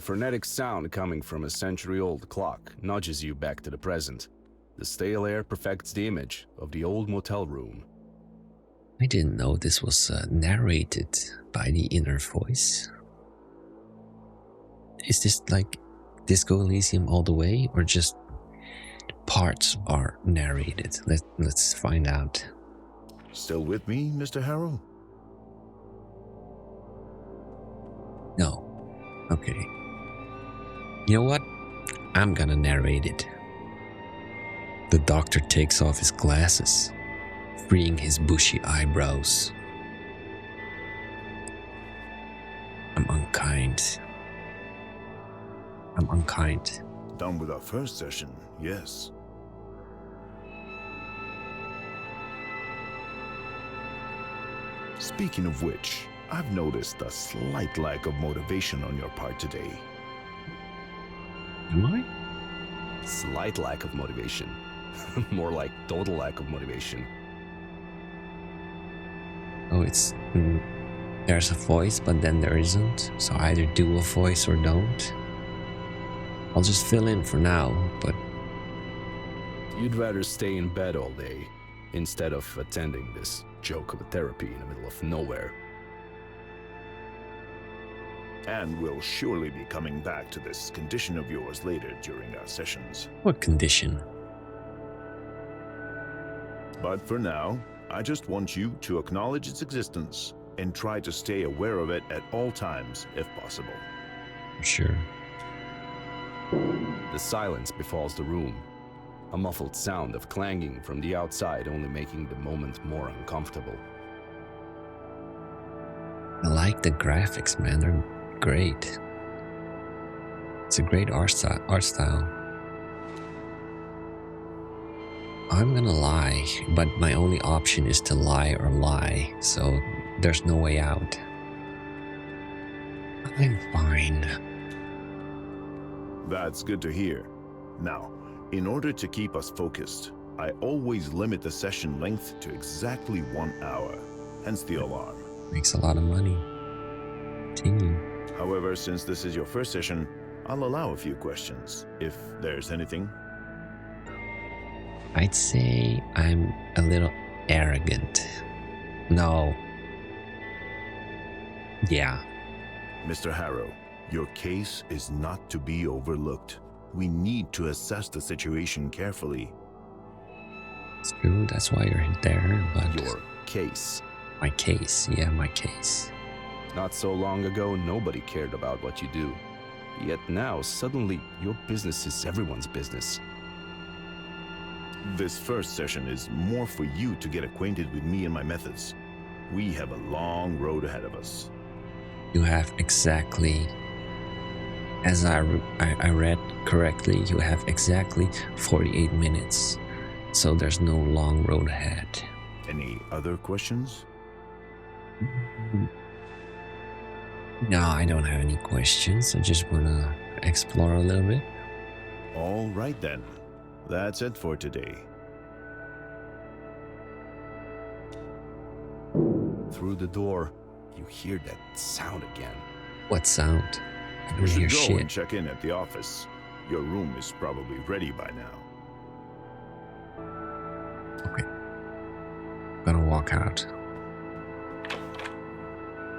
frenetic sound coming from a century-old clock nudges you back to the present. The stale air perfects the image of the old motel room. I didn't know this was narrated by the inner voice. Is this like Disco Elysium all the way, or just parts are narrated? Let's find out. Still with me, Mr. Harrow? No. Okay. You know what? I'm gonna narrate it. The doctor takes off his glasses, freeing his bushy eyebrows. I'm unkind. Done with our first session, yes. Speaking of which, I've noticed a slight lack of motivation on your part today. Am I? Slight lack of motivation. More like total lack of motivation. Oh, it's... there's a voice, but then there isn't. So either do a voice or don't. I'll just fill in for now, but... You'd rather stay in bed all day instead of attending this joke of a therapy in the middle of nowhere. And we'll surely be coming back to this condition of yours later during our sessions. What condition? But for now, I just want you to acknowledge its existence and try to stay aware of it at all times, if possible. Sure. The silence befalls the room. A muffled sound of clanging from the outside only making the moment more uncomfortable. I like the graphics, man. They're great. It's a great art style. I'm gonna lie, but my only option is to lie or lie, so there's no way out. I'm fine. That's good to hear. Now, in order to keep us focused, I always limit the session length to exactly 1 hour, hence the alarm. Makes a lot of money. Continue. However, since this is your first session, I'll allow a few questions, if there's anything. I'd say I'm a little arrogant. No. Yeah. Mr. Harrow, your case is not to be overlooked. We need to assess the situation carefully. It's true, that's why you're there, but... Your case. My case, yeah, my case. Not so long ago, nobody cared about what you do. Yet now, suddenly, your business is everyone's business. This first session is more for you to get acquainted with me and my methods. We have a long road ahead of us. You have exactly, as I read correctly, you have exactly 48 minutes. So there's no long road ahead. Any other questions? No, I don't have any questions. I just want to explore a little bit. All right then. That's it for today. Through the door, you hear that sound again. What sound? I You don't hear should go and shit. check in at the office. Your room is probably ready by now. Okay. Gonna walk out.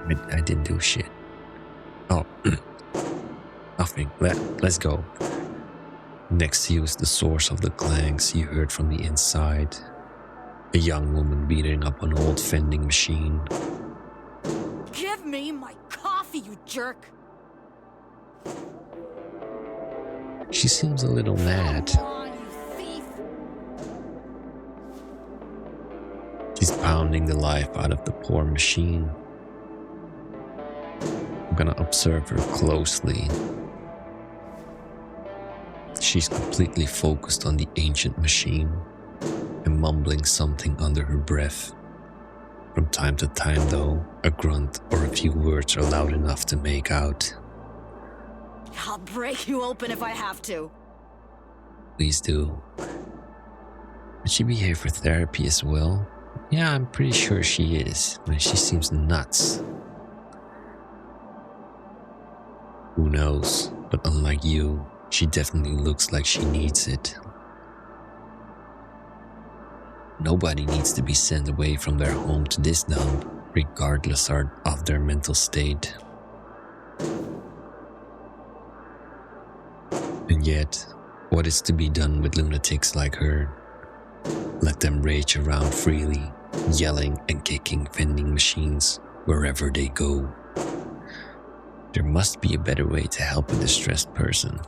I didn't do shit. Oh, nothing. Let's go. Next to you is the source of the clangs you heard from the inside. A young woman beating up an old vending machine. Give me my coffee, you jerk! She seems a little mad. Come on, you thief! She's pounding the life out of the poor machine. I'm gonna observe her closely. She's completely focused on the ancient machine and mumbling something under her breath. From time to time, though, a grunt or a few words are loud enough to make out. I'll break you open if I have to. Please do. Would she be here for therapy as well? Yeah, I'm pretty sure she is. She seems nuts. Who knows? But unlike you, she definitely looks like she needs it. Nobody needs to be sent away from their home to this dump, regardless of their mental state. And yet, what is to be done with lunatics like her? Let them rage around freely, yelling and kicking vending machines wherever they go. There must be a better way to help a distressed person.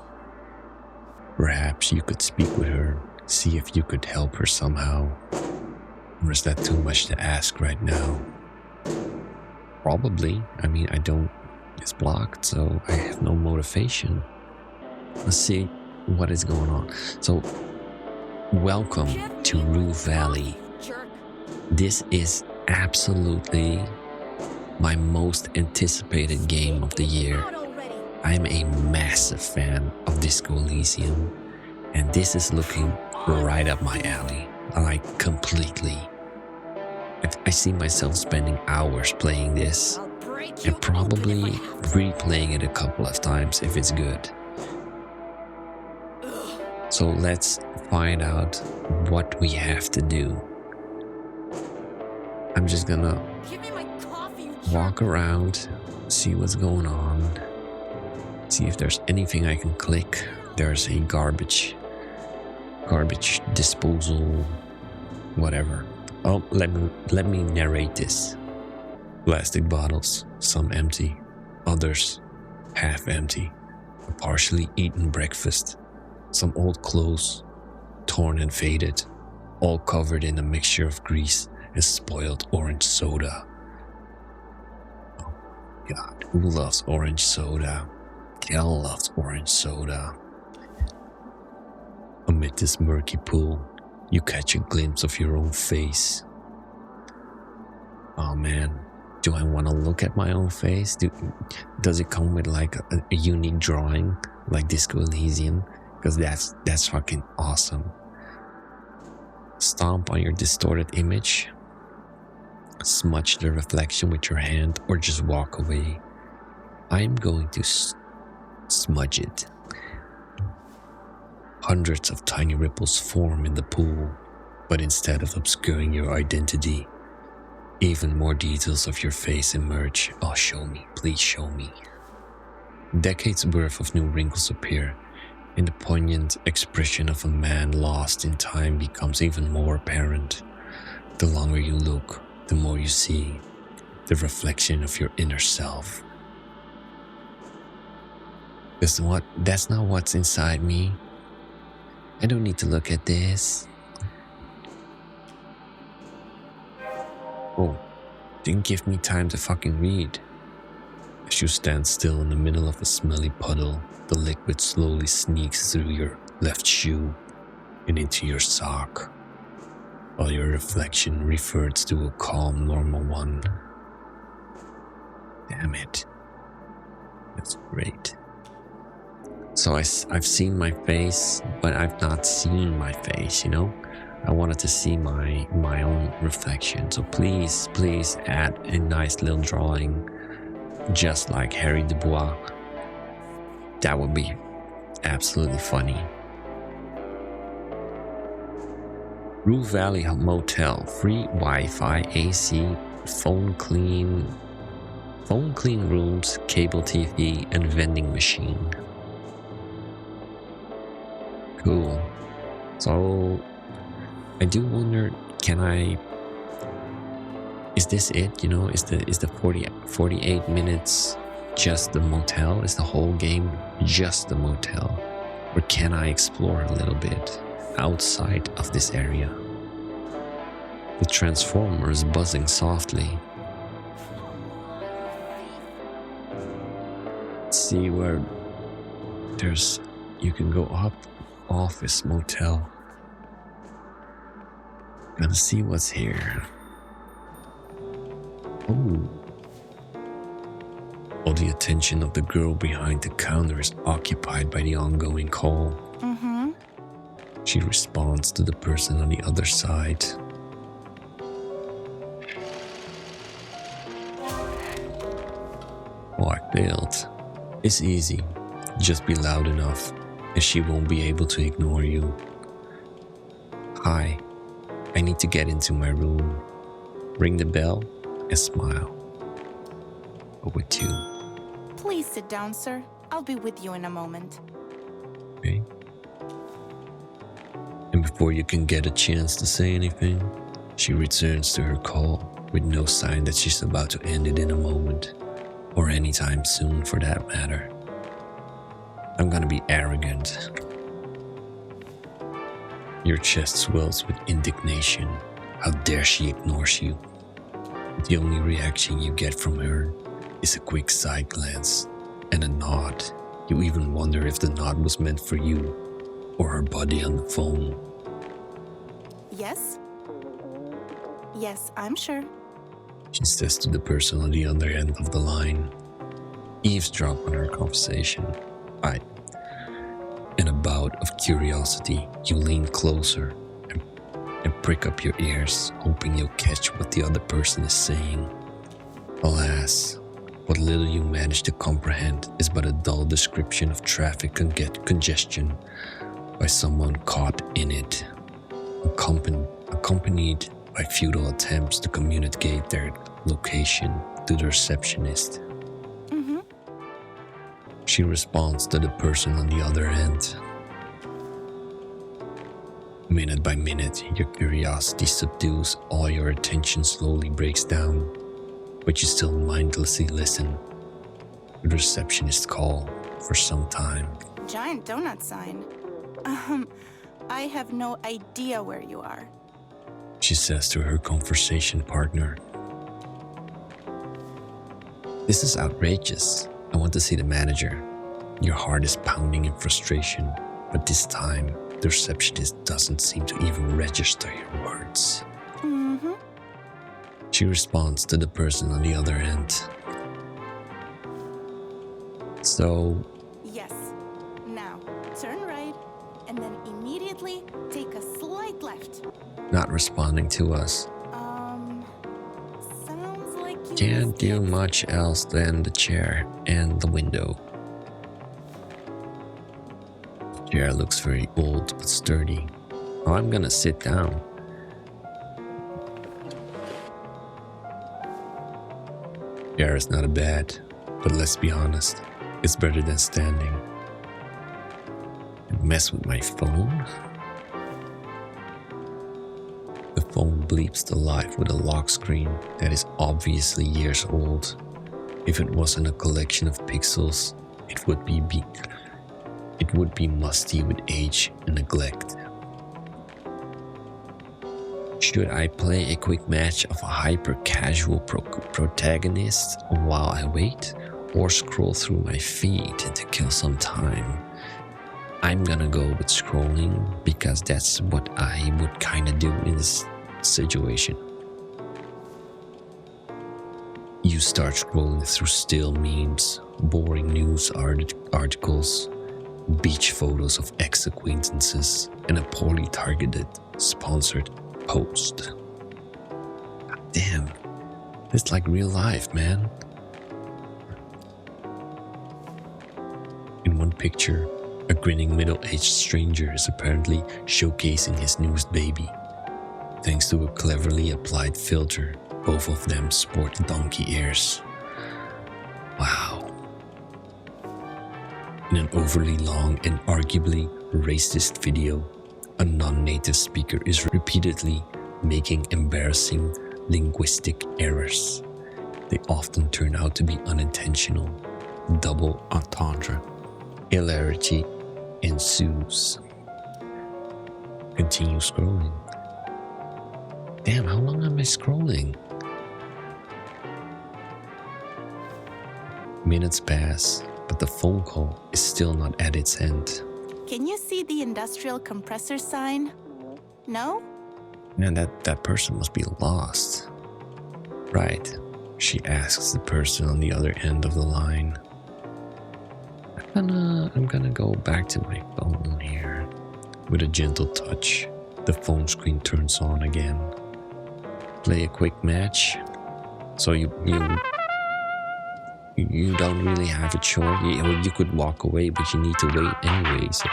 Perhaps you could speak with her, see if you could help her somehow. Or is that too much to ask right now? Probably. I mean, it's blocked, so I have no motivation. Let's see what is going on. So, welcome to Rue Valley. Jerk. This is absolutely my most anticipated game of the year. Out already. I'm a massive fan of Disco Elysium, and this is looking right up my alley, like completely. I see myself spending hours playing this, I'll break you and probably open if I have to. replaying it a couple of times if it's good. So let's find out what we have to do. I'm just gonna Give me my coffee, you walk around, see what's going on, see if there's anything I can click. There's a garbage disposal, whatever. Oh, let me narrate this. Plastic bottles, some empty, others half empty. A partially eaten breakfast, some old clothes, torn and faded, all covered in a mixture of grease and spoiled orange soda. Oh God, who loves orange soda? Kel loves orange soda. Amid this murky pool, you catch a glimpse of your own face. Oh man, do I want to look at my own face? Does it come with like a unique drawing like Disco Elysium? Because that's fucking awesome. Stomp on your distorted image, smudge the reflection with your hand, or just walk away. I'm going to smudge it. Hundreds of tiny ripples form in the pool, but instead of obscuring your identity, even more details of your face emerge. Oh, show me, please show me. Decades worth of new wrinkles appear, and the poignant expression of a man lost in time becomes even more apparent. The longer you look, the more you see the reflection of your inner self. That's not what's inside me. I don't need to look at this. Oh, didn't give me time to fucking read. As you stand still in the middle of a smelly puddle, the liquid slowly sneaks through your left shoe and into your sock, while your reflection reverts to a calm, normal one. Damn it. That's great. So I've seen my face, but I've not seen my face, you know? I wanted to see my own reflection. So please add a nice little drawing, just like Harry Dubois. That would be absolutely funny. Rue Valley Motel, free Wi-Fi, AC, phone clean rooms, cable TV, and vending machine. Cool. So I do wonder, is this it? You know, is the 48 minutes just the motel? Is the whole game just the motel? Or can I explore a little bit outside of this area? The transformer is buzzing softly. Let's see where you can go up. Office, motel. Gonna see what's here. Oh. All the attention of the girl behind the counter is occupied by the ongoing call. Mm-hmm. She responds to the person on the other side. Oh, I failed. It's easy. Just be loud enough, and she won't be able to ignore you. Hi, I need to get into my room. Ring the bell and smile. Over to you. Please sit down, sir. I'll be with you in a moment. Okay. And before you can get a chance to say anything, she returns to her call with no sign that she's about to end it in a moment, or anytime soon for that matter. I'm gonna be arrogant. Your chest swells with indignation. How dare she ignores you? The only reaction you get from her is a quick side glance and a nod. You even wonder if the nod was meant for you or her buddy on the phone. Yes? Yes, I'm sure. She says to the person on the other end of the line. Eavesdrop on her conversation. In a bout of curiosity, you lean closer and prick up your ears, hoping you'll catch what the other person is saying. Alas, what little you manage to comprehend is but a dull description of traffic congestion by someone caught in it, accompanied by futile attempts to communicate their location to the receptionist. She responds to the person on the other end. Minute by minute, your curiosity subdues, all your attention slowly breaks down, but you still mindlessly listen. The receptionist call for some time. Giant donut sign. I have no idea where you are. She says to her conversation partner. This is outrageous. I want to see the manager. Your heart is pounding in frustration, but this time, the receptionist doesn't seem to even register your words. She responds to the person on the other end. So... Yes. Now, turn right, and then immediately take a slight left. Not responding to us. Sounds like you Can't do much else than the chair and the window. The chair looks very old but sturdy. Oh, I'm gonna sit down. Chair is not bad, but let's be honest, it's better than standing. And mess with my phone? The phone bleeps to life with a lock screen that is obviously years old. If it wasn't a collection of pixels, it would be musty with age and neglect. Should I play a quick match of a hyper-casual protagonist while I wait, or scroll through my feed to kill some time? I'm gonna go with scrolling because that's what I would kinda do in this situation. You start scrolling through still memes, boring news articles, beach photos of ex-acquaintances, and a poorly targeted, sponsored post. God damn, it's like real life, man. In one picture, a grinning middle-aged stranger is apparently showcasing his newest baby. Thanks to a cleverly applied filter, both of them sport donkey ears. Wow. In an overly long and arguably racist video, a non-native speaker is repeatedly making embarrassing linguistic errors. They often turn out to be unintentional. Double entendre. Hilarity ensues. Continue scrolling. Damn, how long am I scrolling? Minutes pass, but the phone call is still not at its end. Can you see the industrial compressor sign? No? Man, that person must be lost. Right, she asks the person on the other end of the line. I'm gonna go back to my phone here. With a gentle touch, the phone screen turns on again. Play a quick match. So you You don't really have a choice. You could walk away, but you need to wait anyway, so...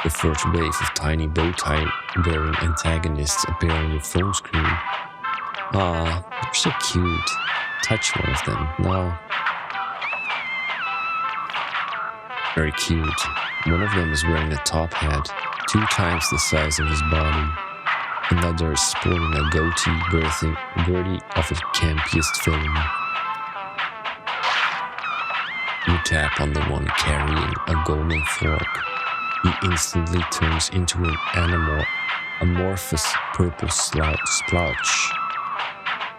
The first wave of tiny bow tie wearing antagonists appear on your phone screen. Aw, they're so cute. Touch one of them. No. Very cute. One of them is wearing a top hat, 2 times the size of his body. Another is sporting a goatee worthy of a campiest film. You tap on the one carrying a golden fork. He instantly turns into an amorphous purple splotch.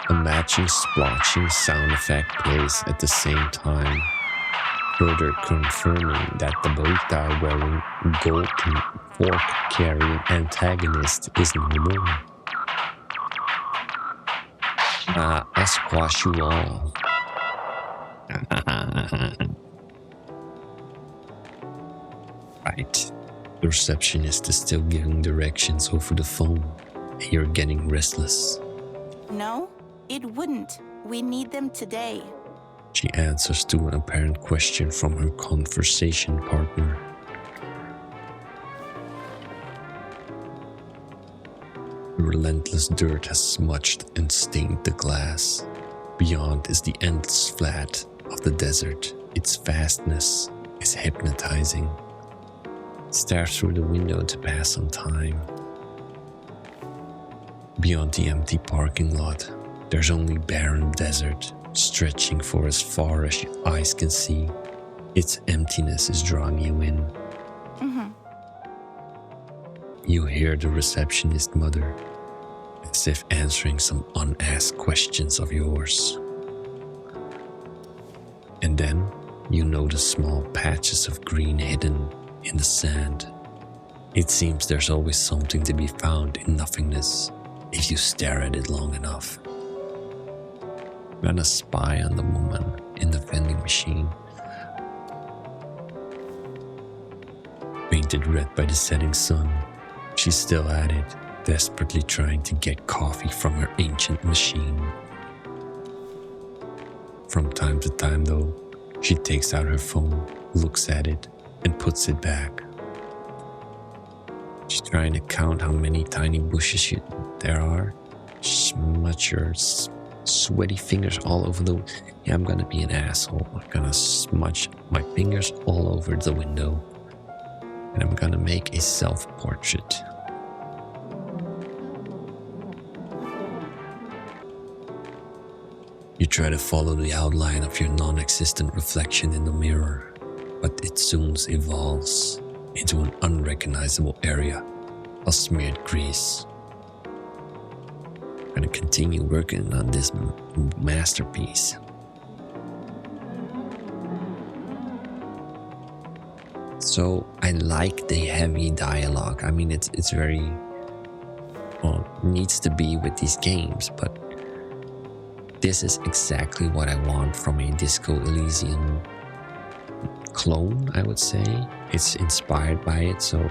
A matching splotching sound effect plays at the same time, further confirming that the bow tie wearing golden fork carrying antagonist is no more. I'll squash you all. Right. The receptionist is still giving directions over the phone, and you're getting restless. No, it wouldn't. We need them today. She answers to an apparent question from her conversation partner. The relentless dirt has smudged and stained the glass. Beyond is the endless flat of the desert. Its vastness is hypnotizing. Stare through the window to pass some time. Beyond the empty parking lot, there's only barren desert, stretching for as far as your eyes can see. Its emptiness is drawing you in. You hear the receptionist mutter, as if answering some unasked questions of yours. And then you notice small patches of green hidden in the sand. It seems there's always something to be found in nothingness if you stare at it long enough. You're gonna spy on the woman in the vending machine. Painted red by the setting sun, she's still at it, desperately trying to get coffee from her ancient machine. From time to time, though, she takes out her phone, looks at it, and puts it back. She's trying to count how many tiny bushes there are. Smudge her sweaty fingers all over the... Yeah, I'm gonna be an asshole. I'm gonna smudge my fingers all over the window. And I'm gonna make a self-portrait. You try to follow the outline of your non-existent reflection in the mirror, but it soon evolves into an unrecognizable area of smeared grease. I'm gonna continue working on this masterpiece. So I like the heavy dialogue. I mean, it's very, well, needs to be with these games, but this is exactly what I want from a Disco Elysium clone, I would say. It's inspired by it, so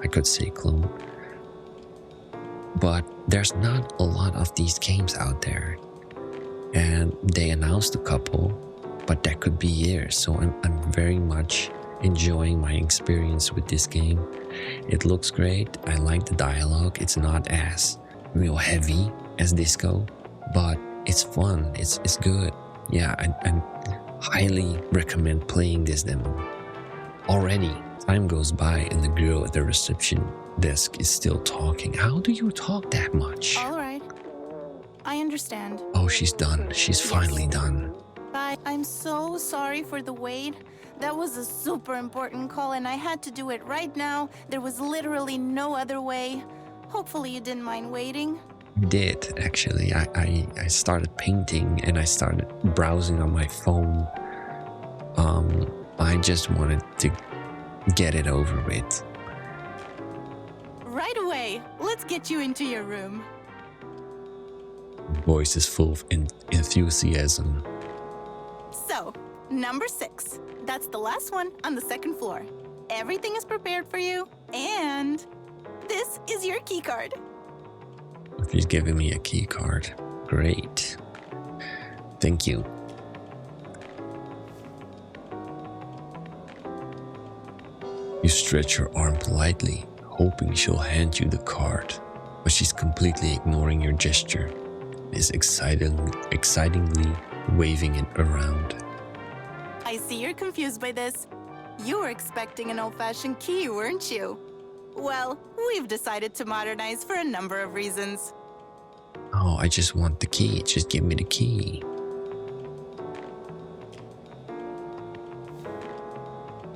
I could say clone. But there's not a lot of these games out there. And they announced a couple, but that could be years. So I'm very much enjoying my experience with this game. It looks great. I like the dialogue. It's not as real heavy as Disco, but it's fun. It's good. Yeah, I highly recommend playing this demo. Already, time goes by and the girl at the reception desk is still talking. How do you talk that much? All right. I understand. Oh, she's done. She's finally done. Bye. I'm so sorry for the wait. That was a super important call and I had to do it right now. There was literally no other way. Hopefully you didn't mind waiting. I did, actually. I started painting and I started browsing on my phone. I just wanted to get it over with. Right away. Let's get you into your room. Voice is full of enthusiasm. So, number 6. That's the last one on the second floor. Everything is prepared for you, and this is your key card. She's giving me a key card. Great. Thank you. You stretch your arm politely, hoping she'll hand you the card, but she's completely ignoring your gesture and is excitingly waving it around. I see you're confused by this. You were expecting an old-fashioned key, weren't you? Well, we've decided to modernize for a number of reasons. Oh, I just want the key. Just give me the key.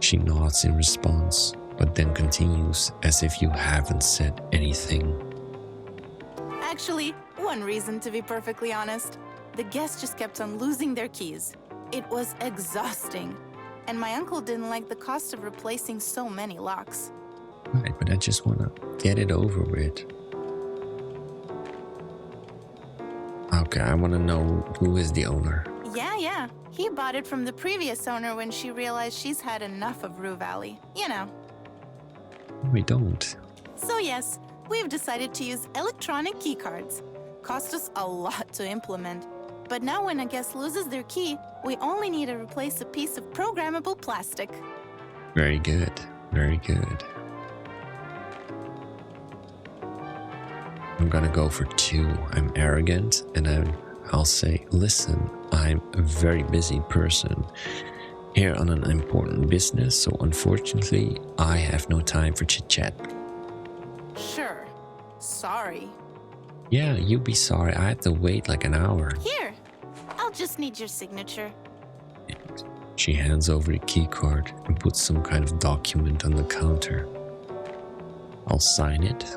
She nods in response, but then continues as if you haven't said anything. Actually, one reason to be perfectly honest. The guests just kept on losing their keys. It was exhausting. And my uncle didn't like the cost of replacing so many locks. Right, but I just want to get it over with. Okay, I want to know who is the owner. Yeah. He bought it from the previous owner when she realized she's had enough of Rue Valley. You know. We don't. So yes, we've decided to use electronic key cards. Cost us a lot to implement. But now when a guest loses their key, we only need to replace a piece of programmable plastic. Very good. Very good. I'm gonna go for 2. I'm arrogant and I'll say, listen, I'm a very busy person here on an important business, so unfortunately, I have no time for chit-chat. Sure. Sorry. Yeah, you be sorry. I have to wait like an hour. Here. I'll just need your signature. She hands over the key card and puts some kind of document on the counter. I'll sign it.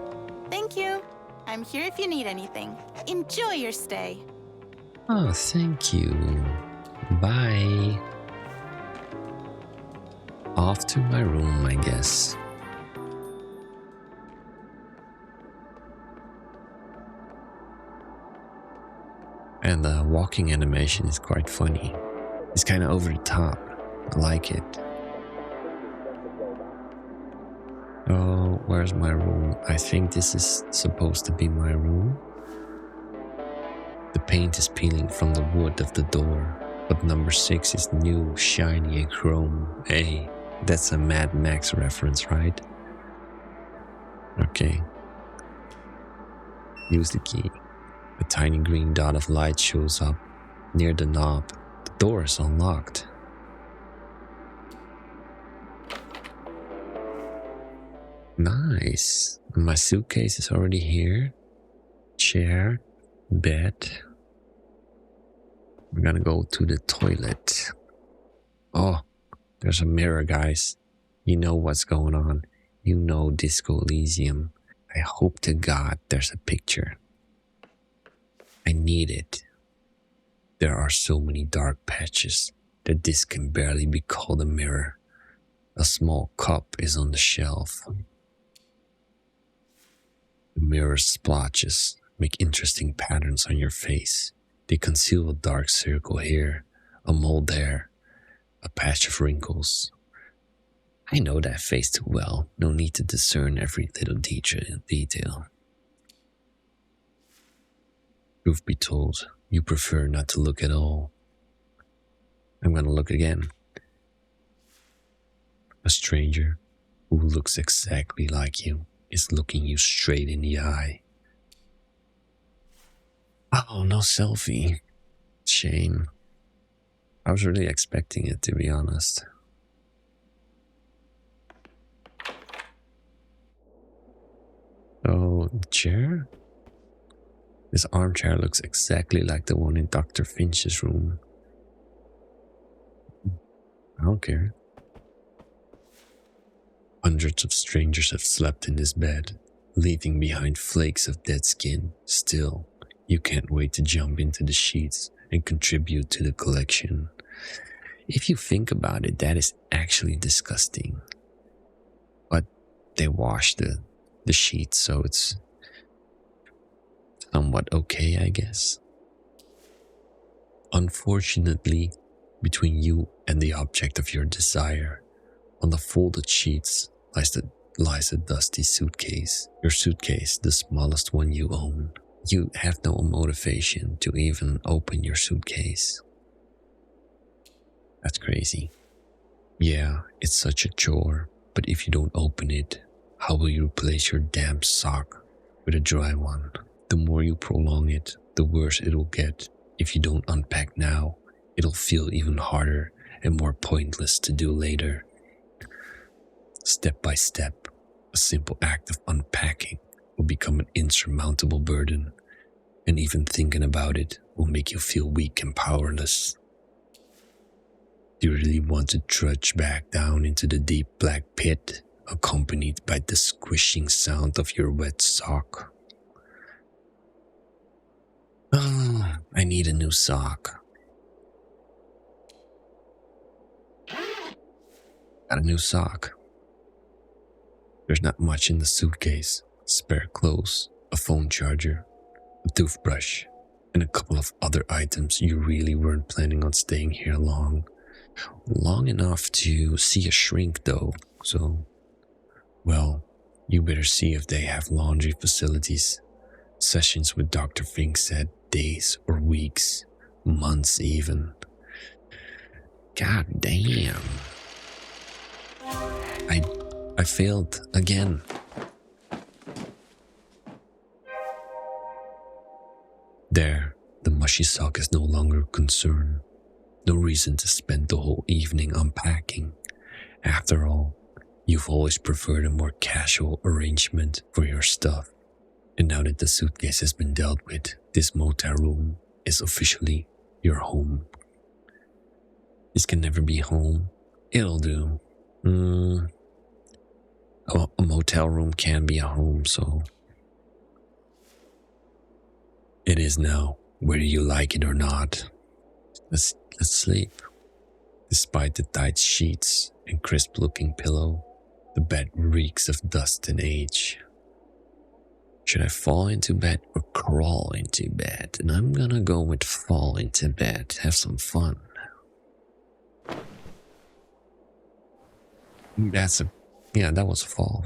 Thank you. I'm here if you need anything. Enjoy your stay. Oh, thank you. Bye. Off to my room, I guess. And the walking animation is quite funny. It's kind of over the top. I like it. Oh, where's my room? I think this is supposed to be my room. The paint is peeling from the wood of the door, but number 6 is new, shiny and chrome. Hey, that's a Mad Max reference, right? Okay. Use the key. A tiny green dot of light shows up near the knob. The door is unlocked. Nice. My suitcase is already here. Chair, bed. We're gonna go to the toilet. Oh, there's a mirror, guys. You know what's going on. You know Disco Elysium. I hope to God there's a picture. I need it. There are so many dark patches that this can barely be called a mirror. A small cup is on the shelf. The mirror splotches make interesting patterns on your face. They conceal a dark circle here, a mole there, a patch of wrinkles. I know that face too well. No need to discern every little detail. Truth be told, you prefer not to look at all. I'm gonna look again. A stranger who looks exactly like you is looking you straight in the eye. Oh, no selfie. Shame. I was really expecting it, to be honest. Oh, the chair? This armchair looks exactly like the one in Dr. Finch's room. I don't care. Hundreds of strangers have slept in this bed, leaving behind flakes of dead skin. Still, you can't wait to jump into the sheets and contribute to the collection. If you think about it, that is actually disgusting. But they wash the sheets, so it's somewhat okay, I guess. Unfortunately, between you and the object of your desire, on the folded sheets lies a dusty suitcase. Your suitcase, the smallest one you own. You have no motivation to even open your suitcase. That's crazy. Yeah, it's such a chore, but if you don't open it, how will you replace your damp sock with a dry one? The more you prolong it, the worse it'll get. If you don't unpack now, it'll feel even harder and more pointless to do later. Step by step, a simple act of unpacking will become an insurmountable burden, and even thinking about it will make you feel weak and powerless. Do you really want to trudge back down into the deep black pit, accompanied by the squishing sound of your wet sock? Oh, I need a new sock. Got a new sock. There's not much in the suitcase. Spare clothes, a phone charger, a toothbrush, and a couple of other items you really weren't planning on staying here long. Long enough to see a shrink though, so, well, you better see if they have laundry facilities. Sessions with Dr. Fink said days or weeks, months even. God damn. I failed again. There, the mushy sock is no longer a concern. No reason to spend the whole evening unpacking. After all, you've always preferred a more casual arrangement for your stuff. And now that the suitcase has been dealt with, this motel room is officially your home. This can never be home. It'll do. A motel room can be a home, so it is now, whether you like it or not. Let's sleep. Despite the tight sheets and crisp-looking pillow, the bed reeks of dust and age. Should I fall into bed or crawl into bed? And I'm gonna go with fall into bed. Have some fun. That was a fall.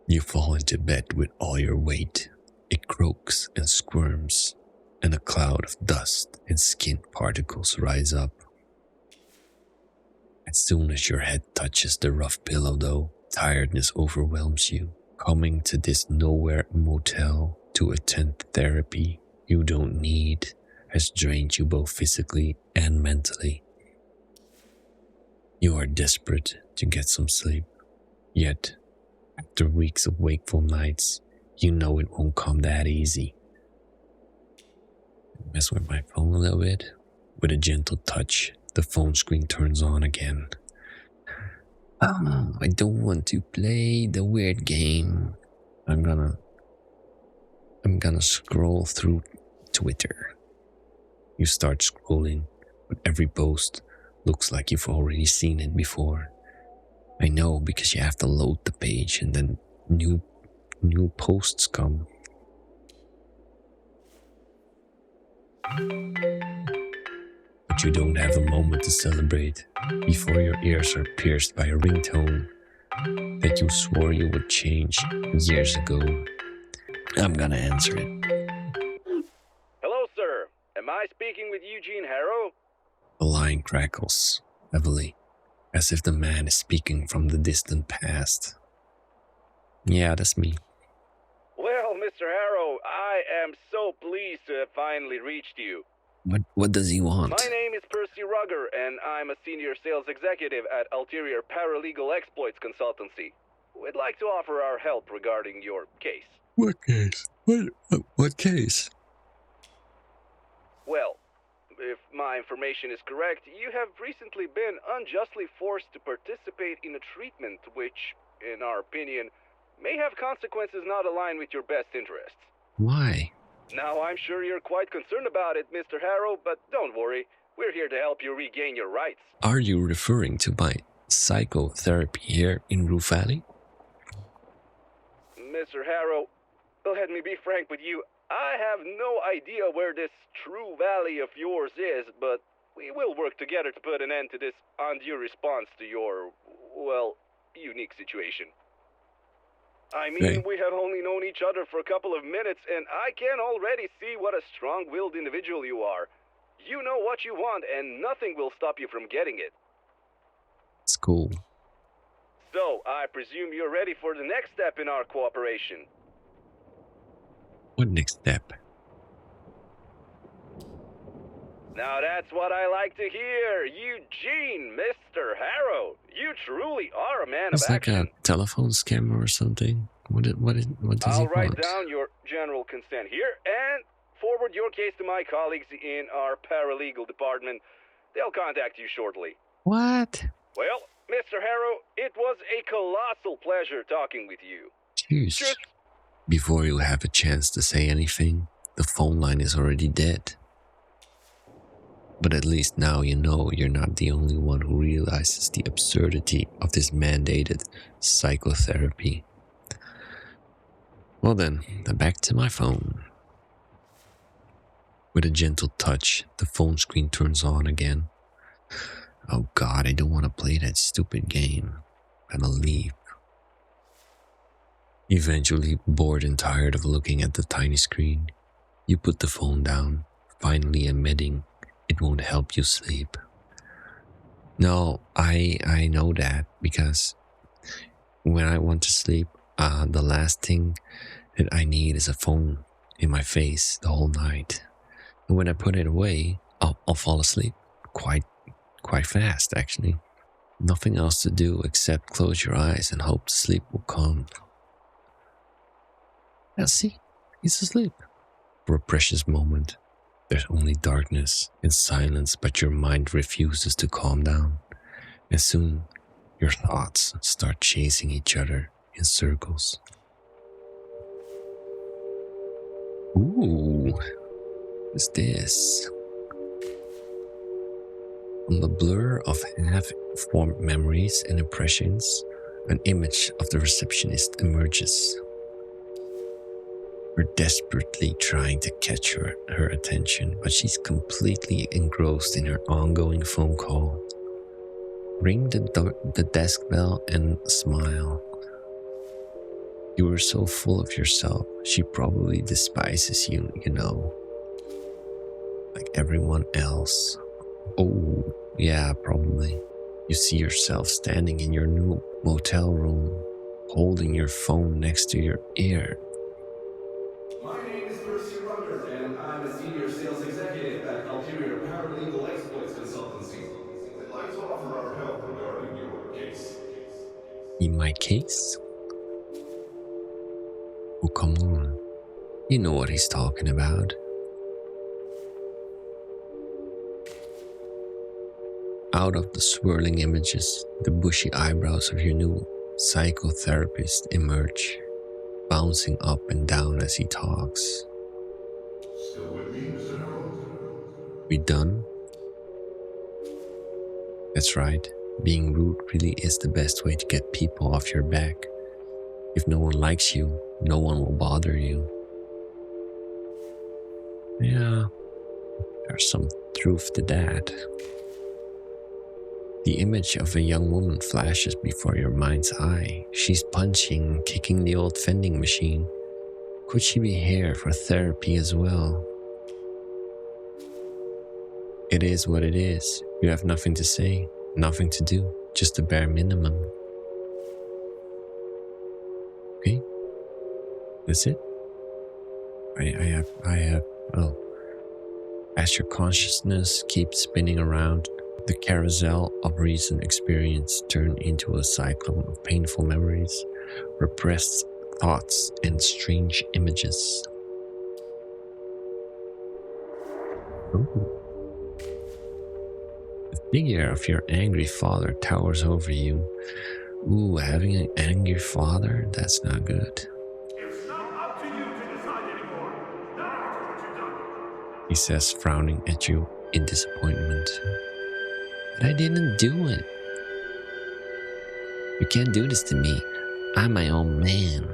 You fall into bed with all your weight. It croaks and squirms, and a cloud of dust and skin particles rise up. As soon as your head touches the rough pillow though, tiredness overwhelms you. Coming to this nowhere motel to attend therapy you don't need has drained you both physically and mentally. You are desperate to get some sleep, yet after weeks of wakeful nights, you know it won't come that easy. Mess with my phone a little bit. With a gentle touch, the phone screen turns on again. I don't want to play the weird game. I'm gonna scroll through Twitter. You start scrolling, but every post looks like you've already seen it before. I know, because you have to load the page and then new posts come. But you don't have a moment to celebrate before your ears are pierced by a ringtone that you swore you would change years ago. I'm gonna answer it. Hello, sir. Am I speaking with Eugene Harrow? The line crackles heavily, as if the man is speaking from the distant past. Yeah, that's me. Well, Mr. Harrow, I am so pleased to have finally reached you. What does he want? My name is Percy Rugger, and I'm a senior sales executive at Ulterior Paralegal Exploits Consultancy. We'd like to offer our help regarding your case. What case? What case? Well, if my information is correct, you have recently been unjustly forced to participate in a treatment which, in our opinion, may have consequences not aligned with your best interests. Why? Now, I'm sure you're quite concerned about it, Mr. Harrow, but don't worry. We're here to help you regain your rights. Are you referring to my psychotherapy here in Roof Valley? Mr. Harrow, let me be frank with you. I have no idea where this true valley of yours is, but we will work together to put an end to this undue response to your, well, unique situation. I mean, Hey. we have only known each other for a couple of minutes, and I can already see what a strong-willed individual you are. You know what you want, and nothing will stop you from getting it. It's cool. So, I presume you're ready for the next step in our cooperation. What next step? Now that's what I like to hear. Eugene, Mr. Harrow. You truly are a man It's of like action. a telephone scammer or something. What does I'll he write want? down your general consent here and forward your case to my colleagues in our paralegal department. They'll contact you shortly. What? Well, Mr. Harrow, it was a colossal pleasure talking with you. Jeez. Just Before you have a chance to say anything, the phone line is already dead. But at least now you know you're not the only one who realizes the absurdity of this mandated psychotherapy. Well then, back to my phone. With a gentle touch, the phone screen turns on again. Oh god, I don't want to play that stupid game. I'm gonna leave. Eventually, bored and tired of looking at the tiny screen, you put the phone down, finally admitting it won't help you sleep. No, I know that, because when I want to sleep, the last thing that I need is a phone in my face the whole night. And when I put it away, I'll fall asleep quite fast, actually. Nothing else to do except close your eyes and hope sleep will come. Now see, he's asleep. For a precious moment, there's only darkness and silence, but your mind refuses to calm down. And soon, your thoughts start chasing each other in circles. Ooh, what's this? From the blur of half-formed memories and impressions, an image of the receptionist emerges. We're desperately trying to catch her attention, but she's completely engrossed in her ongoing phone call. Ring the desk bell and smile. You are so full of yourself, she probably despises you, you know. Like everyone else. Oh, yeah, probably. You see yourself standing in your new motel room, holding your phone next to your ear. My name is Percy Runder, and I'm a senior sales executive at Ulterior Paralegal Exploits Consultancy. We'd like to offer our help regarding your case. In my case? Oh, come on. You know what he's talking about. Out of the swirling images, the bushy eyebrows of your new psychotherapist emerge, bouncing up and down as he talks. Still with me, Mr. Harrow? We done? That's right. Being rude really is the best way to get people off your back. If no one likes you, no one will bother you. Yeah, there's some truth to that. The image of a young woman flashes before your mind's eye. She's punching and kicking the old vending machine. Could she be here for therapy as well? It is what it is. You have nothing to say, nothing to do, just the bare minimum. Okay? That's it? Oh. As your consciousness keeps spinning around, the carousel of recent experience turn into a cyclone of painful memories, repressed thoughts, and strange images. Ooh. The figure of your angry father towers over you. Ooh, having an angry father? That's not good. It's not up to you to decide anymore. Not after what you've done. He says, frowning at you in disappointment. But I didn't do it. You can't do this to me. I'm my own man.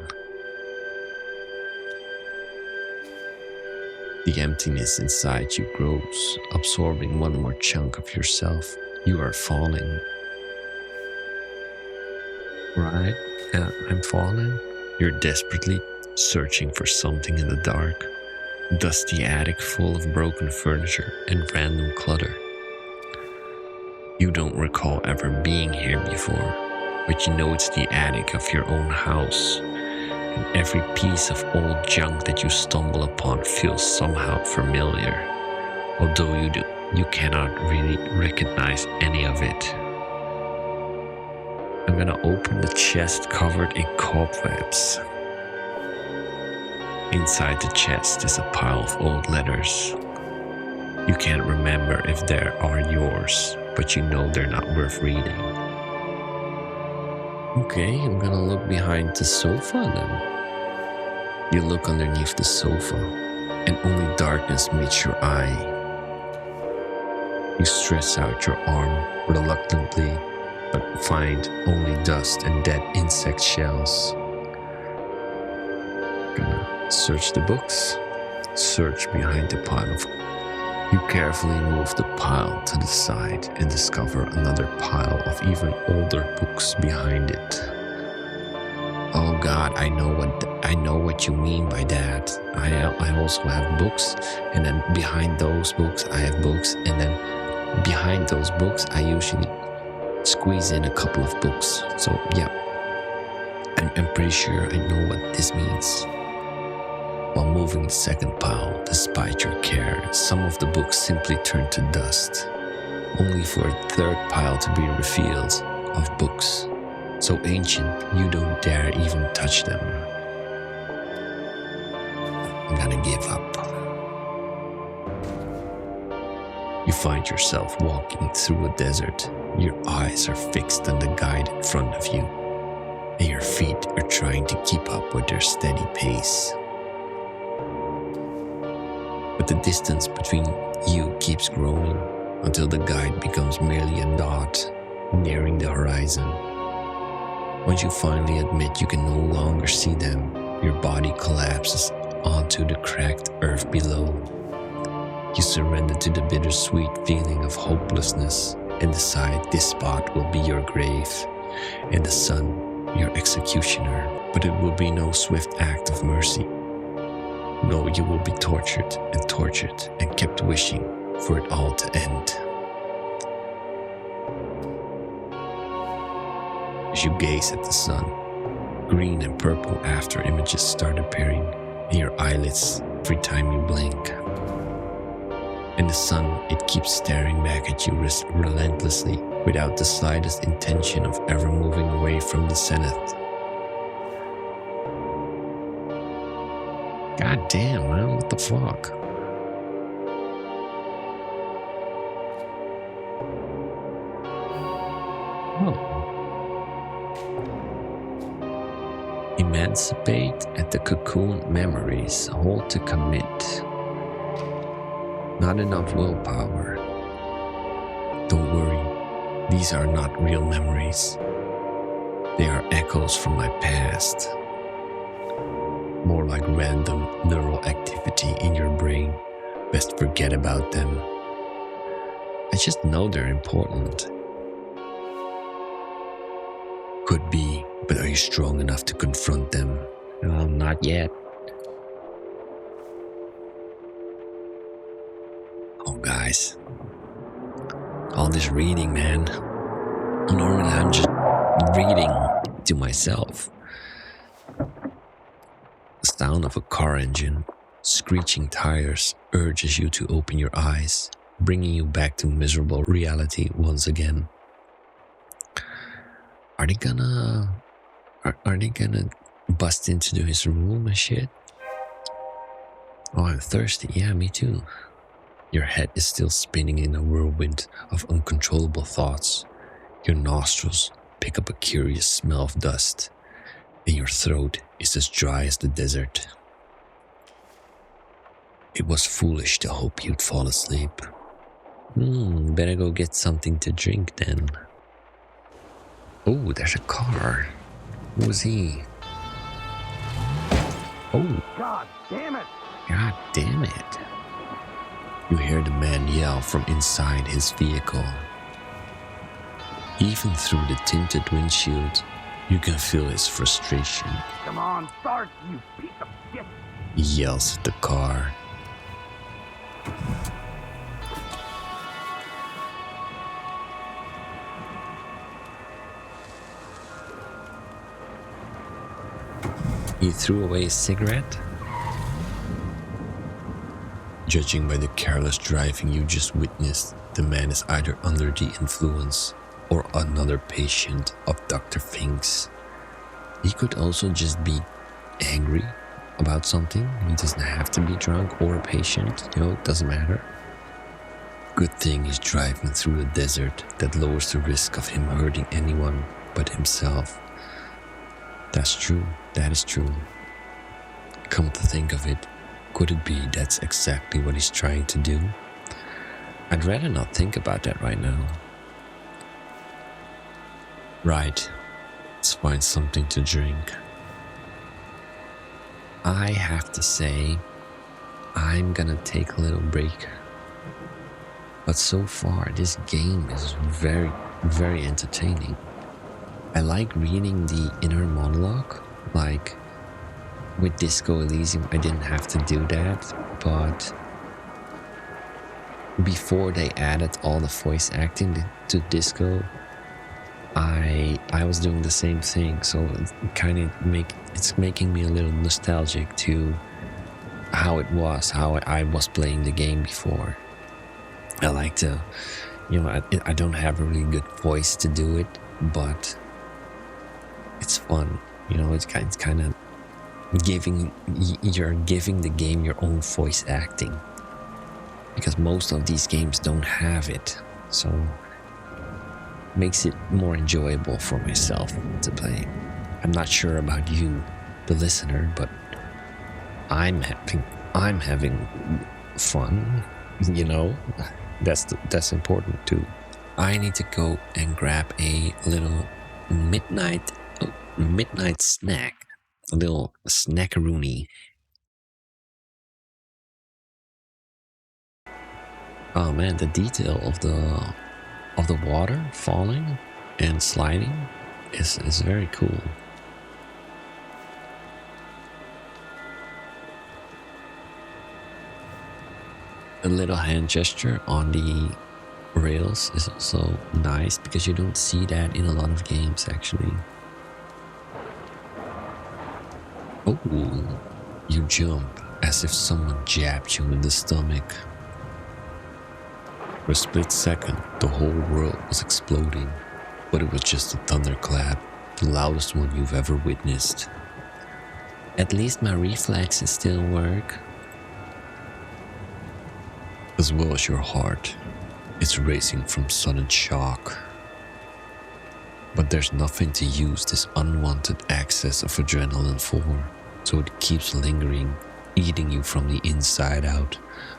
The emptiness inside you grows, absorbing one more chunk of yourself. You are falling. Right? I'm falling? You're desperately searching for something in the dark. Dusty attic full of broken furniture and random clutter. You don't recall ever being here before, but you know it's the attic of your own house. And every piece of old junk that you stumble upon feels somehow familiar, although you cannot really recognize any of it. I'm gonna open the chest covered in cobwebs. Inside the chest is a pile of old letters. You can't remember if they are yours, but you know they're not worth reading. Okay, I'm gonna look behind the sofa then. You look underneath the sofa, and only darkness meets your eye. You stretch out your arm reluctantly, but find only dust and dead insect shells. Gonna search the books, search behind the pile of. You carefully move the pile to the side and discover another pile of even older books behind it. Oh God, I know what you mean by that. I also have books, and then behind those books I have books, and then behind those books I usually squeeze in a couple of books. So yeah, I'm pretty sure I know what this means. While moving the second pile, despite your care, some of the books simply turn to dust, only for a third pile to be revealed of books so ancient you don't dare even touch them. I'm gonna give up. You find yourself walking through a desert. Your eyes are fixed on the guide in front of you, and your feet are trying to keep up with their steady pace. But the distance between you keeps growing until the guide becomes merely a dot nearing the horizon. Once you finally admit you can no longer see them, your body collapses onto the cracked earth below. You surrender to the bittersweet feeling of hopelessness and decide this spot will be your grave and the sun your executioner. But it will be no swift act of mercy. No, you will be tortured and kept wishing for it all to end. As you gaze at the sun, green and purple after images start appearing in your eyelids every time you blink. And the sun, it keeps staring back at you relentlessly without the slightest intention of ever moving away from the zenith. God damn, man, what the fuck? Oh. Emancipate at the cocoon memories, hold to commit. Not enough willpower. Don't worry, these are not real memories. They are echoes from my past. More like random neural activity in your brain. Best forget about them. I just know they're important. Could be, but are you strong enough to confront them? Not yet. Oh, guys. All this reading, man. Normally I'm just reading to myself. The sound of a car engine, screeching tires urges you to open your eyes, bringing you back to miserable reality once again. Are they gonna bust into his room and shit? Oh, I'm thirsty. Yeah, me too. Your head is still spinning in a whirlwind of uncontrollable thoughts. Your nostrils pick up a curious smell of dust, and your throat is as dry as the desert. It was foolish to hope you'd fall asleep. Better go get something to drink then. Oh, there's a car. Who is he? Oh. God damn it! God damn it. You hear the man yell from inside his vehicle. Even through the tinted windshield, You can feel his frustration. Come on, start, you piece of shit. He yells at the car. He threw away his cigarette. Judging by the careless driving you just witnessed, the man is either under the influence or another patient of Dr. Fink's. He could also just be angry about something. He doesn't have to be drunk or a patient, it doesn't matter. Good thing he's driving through a desert that lowers the risk of him hurting anyone but himself. That's true, that is true. Come to think of it, could it be that's exactly what he's trying to do? I'd rather not think about that right now. Right, let's find something to drink. I have to say, I'm gonna take a little break. But so far, this game is very, very entertaining. I like reading the inner monologue. Like, with Disco Elysium, I didn't have to do that, but before they added all the voice acting to Disco, I was doing the same thing, so it's making me a little nostalgic to how it was, how I was playing the game before. I like to, I don't have a really good voice to do it, but it's fun. It's kind of you're giving the game your own voice acting, because most of these games don't have it, so makes it more enjoyable for myself to play. I'm not sure about you, the listener, but I'm having fun. That's important too. I need to go and grab a little midnight snack, a little snackaroony. Oh man, the detail of the water falling and sliding is very cool. A little hand gesture on the rails is also nice, because you don't see that in a lot of games actually. Oh, you jump as if someone jabbed you in the stomach. For a split second, the whole world was exploding, but it was just a thunderclap, the loudest one you've ever witnessed. At least my reflexes still work. As well as your heart. It's racing from sudden shock. But there's nothing to use this unwanted excess of adrenaline for, so it keeps lingering, eating you from the inside out,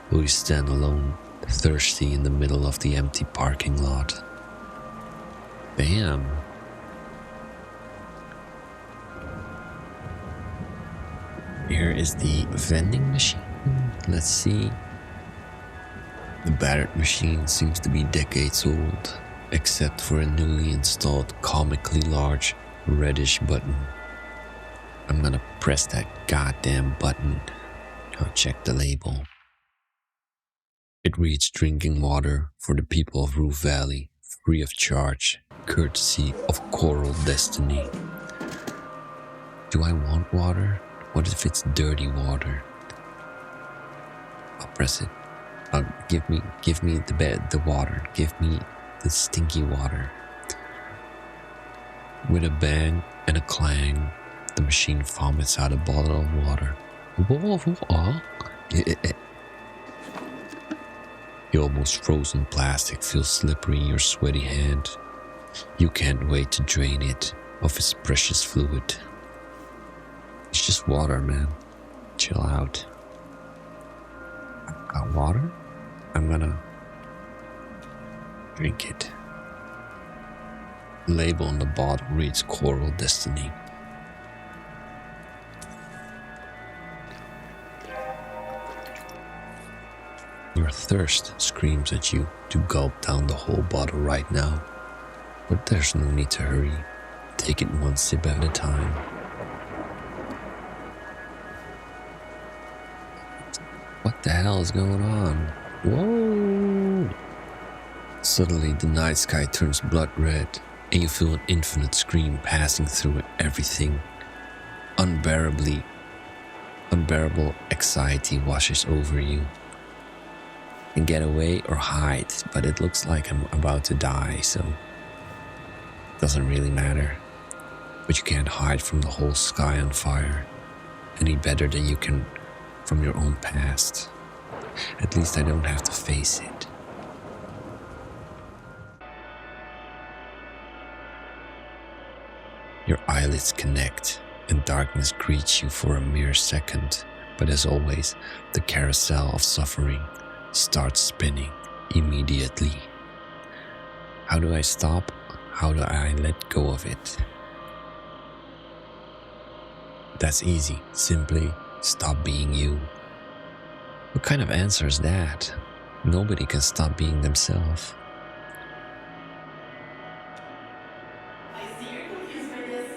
while you stand alone, thirsty in the middle of the empty parking lot. Damn. Here is the vending machine. Let's see. The battered machine seems to be decades old, except for a newly installed comically large reddish button. I'm gonna press that goddamn button. I'll check the label. It reads drinking water for the people of Roof Valley, free of charge, courtesy of Coral Destiny. Do I want water? What if it's dirty water? I'll press it. Give me the water. Give me the stinky water. With a bang and a clang, the machine vomits out a bottle of water. The almost frozen plastic feels slippery in your sweaty hand. You can't wait to drain it of its precious fluid. It's just water, man. Chill out. I've got water? I'm gonna drink it. The label on the bottom reads Coral Destiny. Your thirst screams at you to gulp down the whole bottle right now, but there's no need to hurry. take it one sip at a time. What the hell is going on? Whoa! Suddenly the night sky turns blood red and you feel an infinite scream passing through everything. Unbearable anxiety washes over you. You can get away or hide, but it looks like I'm about to die, so it doesn't really matter. But you can't hide from the whole sky on fire any better than you can from your own past. At least I don't have to face it. Your eyelids connect and darkness greets you for a mere second, but as always, the carousel of suffering starts spinning immediately. How do I stop? How do I let go of it? That's easy. Simply stop being you. What kind of answer is that? Nobody can stop being themselves. I see you're confused by this.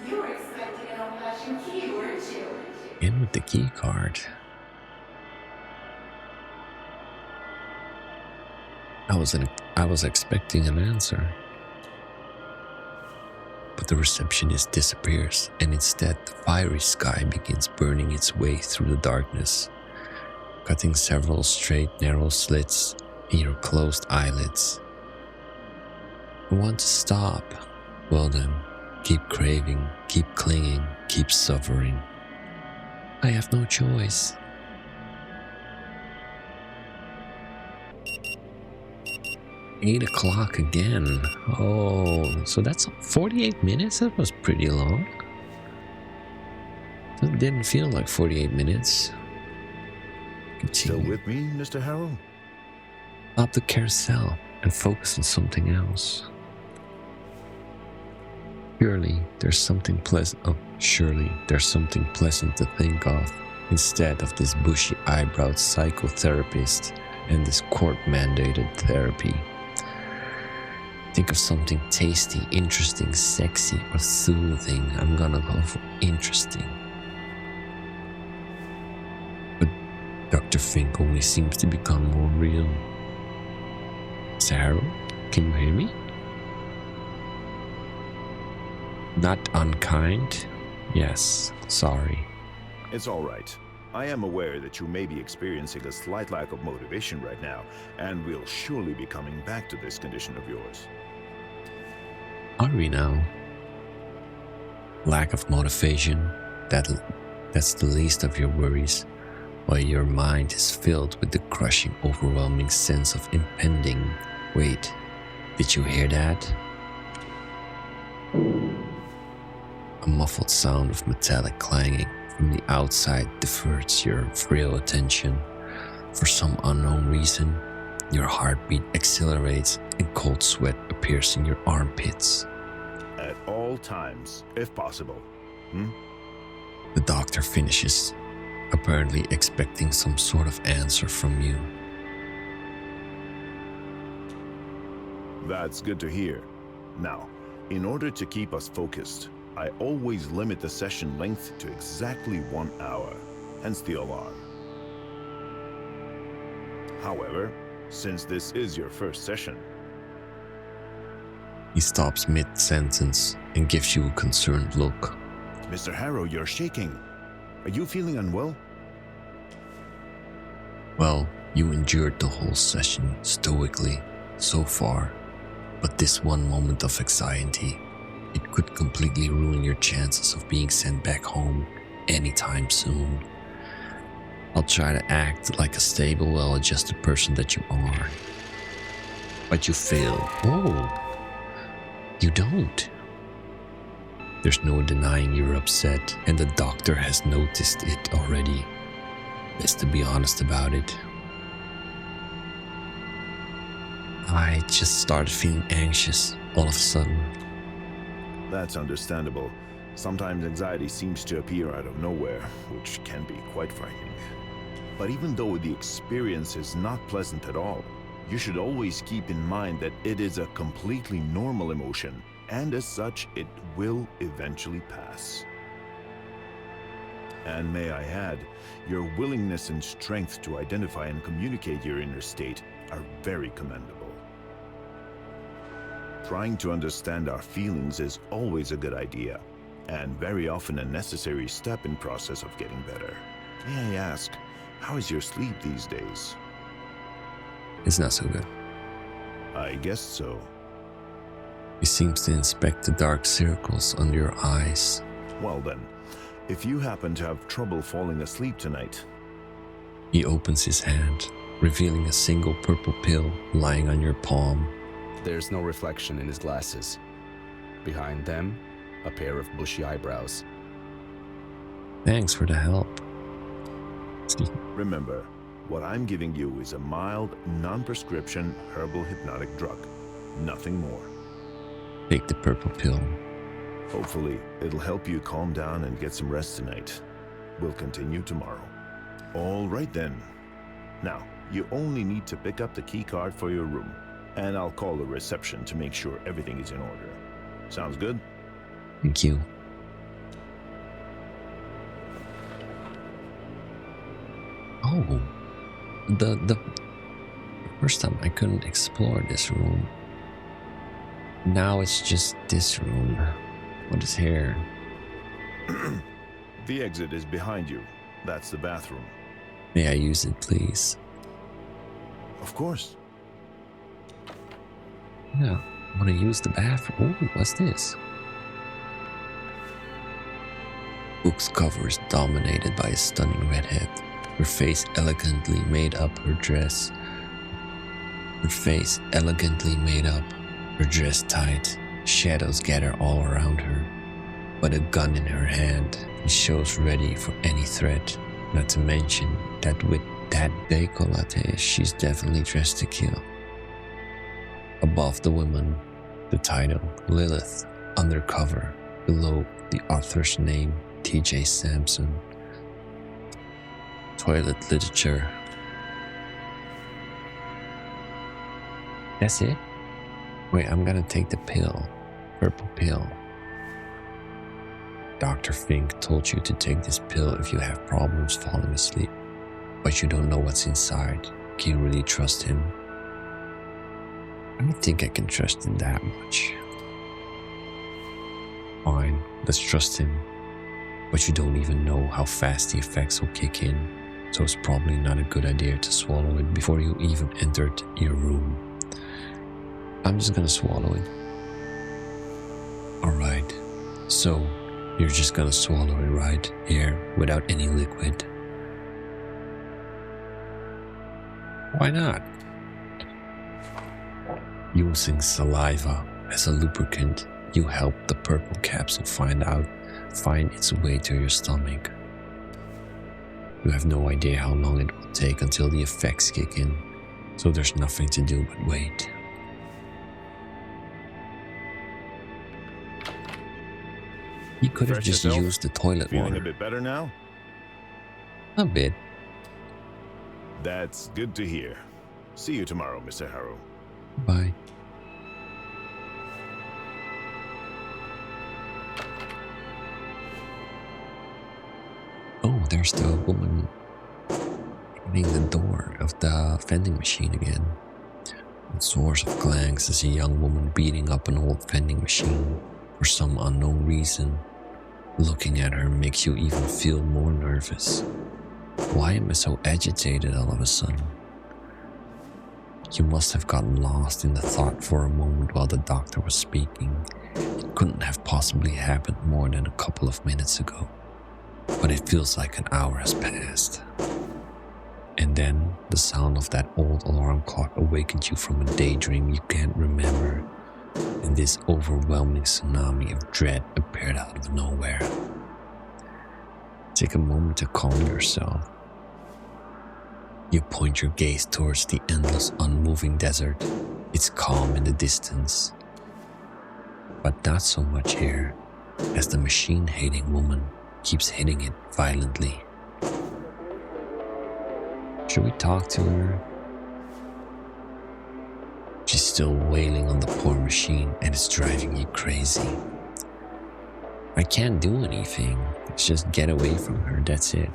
You were expecting an old-fashioned key, weren't you? In with the key card. I was expecting an answer. But the receptionist disappears, and instead the fiery sky begins burning its way through the darkness, cutting several straight, narrow slits in your closed eyelids. You want to stop? Well then, keep craving, keep clinging, keep suffering. I have no choice. Eight o'clock again. Oh, so that's 48 minutes? That was pretty long. That didn't feel like 48 minutes. Still Continue. with me, Mr. Harrow? Stop the carousel and focus on something else. Surely there's something pleasant to think of instead of this bushy-eyebrowed psychotherapist and this court-mandated therapy. Think of something tasty, interesting, sexy, or soothing. I'm gonna go for interesting. But Dr. Fink only seems to become more real. Sarah, can you hear me? Not unkind? Yes, sorry. It's all right. I am aware that you may be experiencing a slight lack of motivation right now, and we'll surely be coming back to this condition of yours. Are we now? Lack of motivation, that's the least of your worries, while your mind is filled with the crushing, overwhelming sense of impending. Wait, did you hear that? A muffled sound of metallic clanging from the outside diverts your frail attention. For some unknown reason, your heartbeat accelerates and cold sweat appears in your armpits. At all times, if possible. The doctor finishes, apparently expecting some sort of answer from you. That's good to hear. Now, in order to keep us focused, I always limit the session length to exactly 1 hour, hence the alarm. However, since this is your first session, He stops mid-sentence and gives you a concerned look. Mr. Harrow, you're shaking. Are you feeling unwell? Well, you endured the whole session stoically so far, but this one moment of anxiety, it could completely ruin your chances of being sent back home anytime soon. I'll try to act like a stable, well-adjusted person that you are. But you fail. Oh, you don't. There's no denying you're upset, and the doctor has noticed it already. Best to be honest about it. I just started feeling anxious all of a sudden. That's understandable. Sometimes anxiety seems to appear out of nowhere, which can be quite frightening. But even though the experience is not pleasant at all, you should always keep in mind that it is a completely normal emotion and as such, it will eventually pass. And may I add, your willingness and strength to identify and communicate your inner state are very commendable. Trying to understand our feelings is always a good idea, and very often a necessary step in process of getting better. May I ask, how is your sleep these days? It's not so good. I guess so. He seems to inspect the dark circles under your eyes. Well then, if you happen to have trouble falling asleep tonight... He opens his hand, revealing a single purple pill lying on your palm. There's no reflection in his glasses. Behind them, a pair of bushy eyebrows. Thanks for the help. Remember, what I'm giving you is a mild, non-prescription herbal hypnotic drug. Nothing more. Take the purple pill. Hopefully, it'll help you calm down and get some rest tonight. We'll continue tomorrow. All right then. Now, you only need to pick up the key card for your room, and I'll call the reception to make sure everything is in order. Sounds good? Thank you. Oh, the first time I couldn't explore this room. Now it's just this room. What is here? The exit is behind you. That's the bathroom. May I use it, please? Of course. Yeah, I want to use the bathroom. Ooh, what's this? Book's cover is dominated by a stunning redhead. Her face elegantly made up, her dress tight. Shadows gather all around her. But a gun in her hand, she shows ready for any threat. Not to mention that with that décolleté, she's definitely dressed to kill. Above the woman, the title, Lilith, Undercover. Below, the author's name, T.J. Sampson. Toilet literature. That's it? Wait, I'm gonna take the pill. Purple pill. Dr. Fink told you to take this pill if you have problems falling asleep, but you don't know what's inside. Can you really trust him? I don't think I can trust him that much. Fine, let's trust him. But you don't even know how fast the effects will kick in, so it's probably not a good idea to swallow it before you even entered your room. I'm just gonna swallow it. Alright, so you're just gonna swallow it right here without any liquid. Why not? Using saliva as a lubricant, you help the purple capsule find its way to your stomach. You have no idea how long it will take until the effects kick in, so there's nothing to do but wait. You could have Fresh just yourself? used the toilet Feeling water. a bit better now? A bit. That's good to hear. See you tomorrow, Mr. Harrow. Bye. Oh, there's the woman opening the door of the vending machine again. The source of clanks is a young woman beating up an old vending machine for some unknown reason. Looking at her makes you even feel more nervous. Why am I so agitated all of a sudden? You must have gotten lost in the thought for a moment while the doctor was speaking. It couldn't have possibly happened more than a couple of minutes ago. But it feels like an hour has passed. And then the sound of that old alarm clock awakened you from a daydream you can't remember. And this overwhelming tsunami of dread appeared out of nowhere. Take a moment to calm yourself. You point your gaze towards the endless, unmoving desert. It's calm in the distance. But not so much here, as the machine-hating woman keeps hitting it violently. Should we talk to her? She's still wailing on the poor machine and it's driving you crazy. I can't do anything. It's just get away from her, that's it.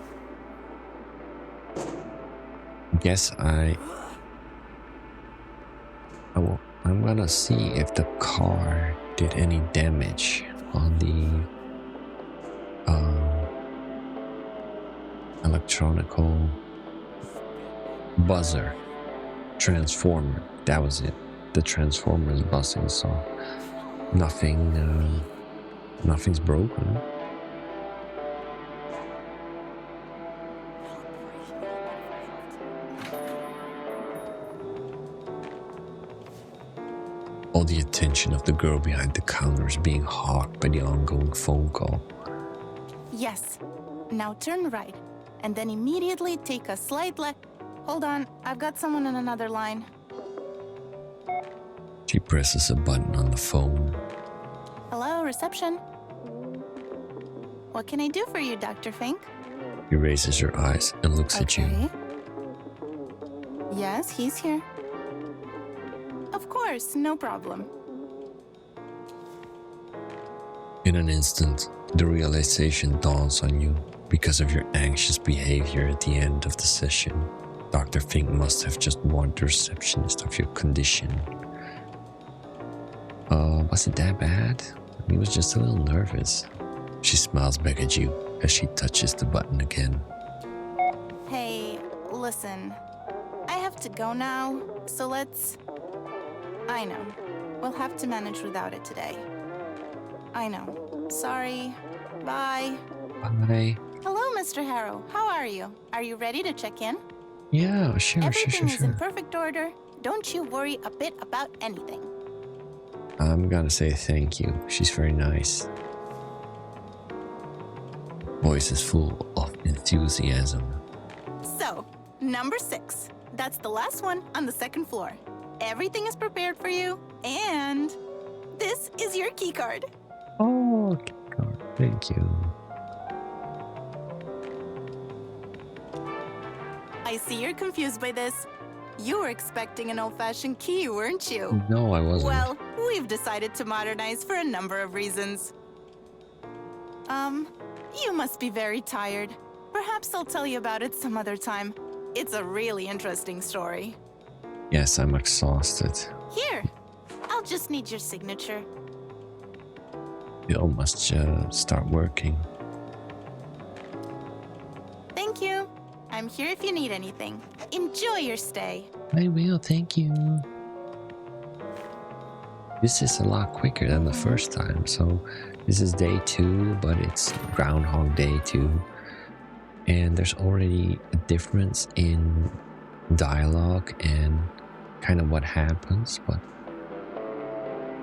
Guess I'm gonna see if the car did any damage on the electronical buzzer transformer. That was it. The transformer is buzzing, so nothing's broken. All the attention of the girl behind the counter is being hogged by the ongoing phone call. Yes. Now turn right, and then immediately take a slight left. Hold on, I've got someone on another line. She presses a button on the phone. Hello, reception. What can I do for you, Dr. Fink? She raises her eyes and looks at you. Yes, he's here. Of course, no problem. In an instant, the realization dawns on you. Because of your anxious behavior at the end of the session, Dr. Fink must have just warned the receptionist of your condition. Was it that bad? He was just a little nervous. She smiles back at you as she touches the button again. Hey, listen. I have to go now, so let's... I know. We'll have to manage without it today. I know. Sorry. Bye. Bye. Hello, Mr. Harrow. How are you? Are you ready to check in? Yeah, sure. Everything is in perfect order. Don't you worry a bit about anything. I'm gonna say thank you. She's very nice. Voice is full of enthusiasm. So, number 6. That's the last one on the second floor. Everything is prepared for you, and this is your key card. Oh, key card. Thank you. I see you're confused by this. You were expecting an old-fashioned key, weren't you? No, I wasn't. Well, we've decided to modernize for a number of reasons. You must be very tired. Perhaps I'll tell you about it some other time. It's a really interesting story. Yes, I'm exhausted. Here, I'll just need your signature. Bill must start working. Thank you. I'm here if you need anything. Enjoy your stay. I will, thank you. This is a lot quicker than the first time, so this is day 2, but it's Groundhog Day 2. And there's already a difference in dialogue and kind of what happens, but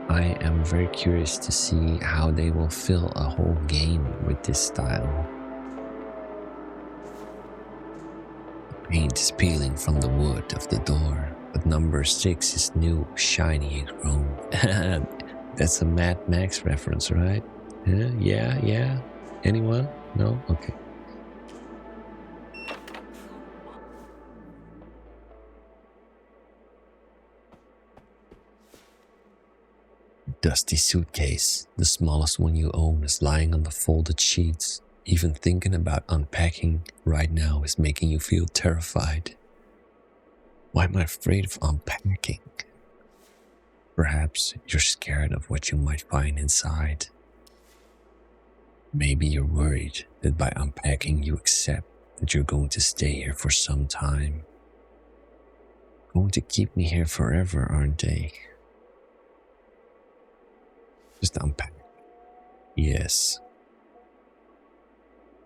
I am very curious to see how they will fill a whole game with this style. Paint is peeling from the wood of the door, but number 6 is new, shiny and chrome. That's a Mad Max reference, right? Yeah? Anyone? No? Okay. Dusty suitcase, the smallest one you own, is lying on the folded sheets. Even thinking about unpacking right now is making you feel terrified. Why am I afraid of unpacking? Perhaps you're scared of what you might find inside. Maybe you're worried that by unpacking you accept that you're going to stay here for some time. Going to keep me here forever, aren't they? Just unpack. Yes.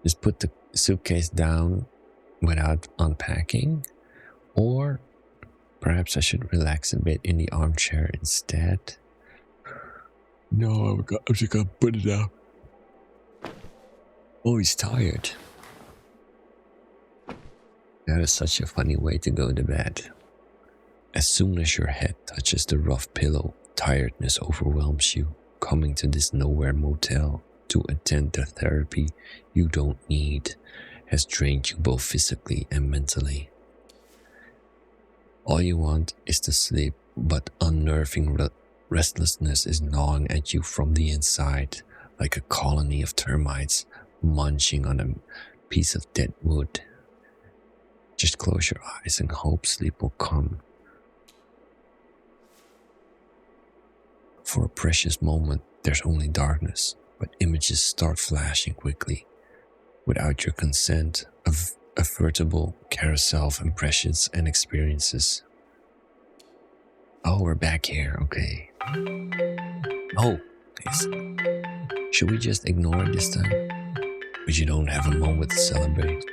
Just put the suitcase down without unpacking, or perhaps I should relax a bit in the armchair instead. No, I'm just gonna put it down. Oh, he's tired. That is such a funny way to go to bed. As soon as your head touches the rough pillow, tiredness overwhelms you. Coming to this nowhere motel to attend the therapy you don't need has drained you both physically and mentally. All you want is to sleep, but unnerving restlessness is gnawing at you from the inside, like a colony of termites munching on a piece of dead wood. Just close your eyes and hope sleep will come. For a precious moment, there's only darkness, but images start flashing quickly. Without your consent, a veritable carousel of impressions and experiences. Oh, we're back here, okay. Oh, yes. Should we just ignore it this time? But you don't have a moment to celebrate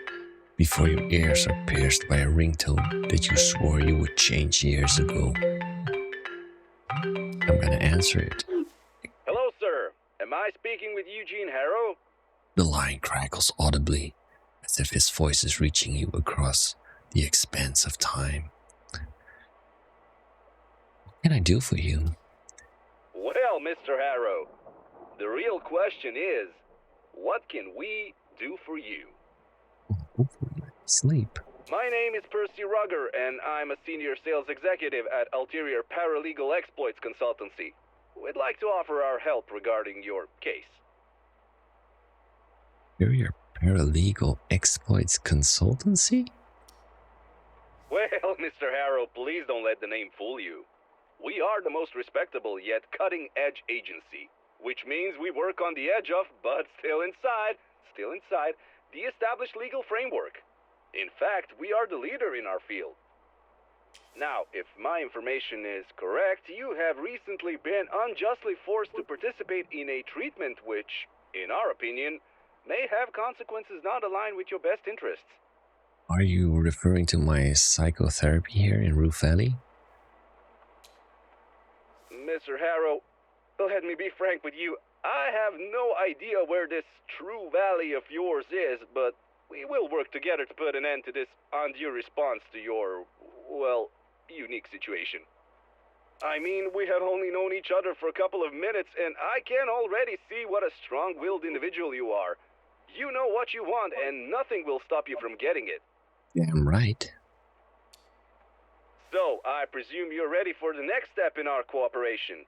before your ears are pierced by a ringtone that you swore you would change years ago. I'm gonna answer it. Hello, sir. Am I speaking with Eugene Harrow? The line crackles audibly, as if his voice is reaching you across the expanse of time. What can I do for you? Well, Mr. Harrow, the real question is, what can we do for you? Hopefully let me sleep. My name is Percy Rugger, and I'm a senior sales executive at Ulterior Paralegal Exploits Consultancy. We'd like to offer our help regarding your case. Superior Paralegal Exploits Consultancy? Well, Mr. Harrow, please don't let the name fool you. We are the most respectable yet cutting-edge agency, which means we work on the edge of, but still inside, the established legal framework. In fact, we are the leader in our field. Now, if my information is correct, you have recently been unjustly forced to participate in a treatment which, in our opinion, may have consequences not aligned with your best interests. Are you referring to my psychotherapy here in Roof Valley? Mr. Harrow, let me be frank with you. I have no idea where this true valley of yours is, but we will work together to put an end to this undue response to your, well, unique situation. I mean, we have only known each other for a couple of minutes, and I can already see what a strong-willed individual you are. You know what you want, and nothing will stop you from getting it. Damn right. So, I presume you're ready for the next step in our cooperation.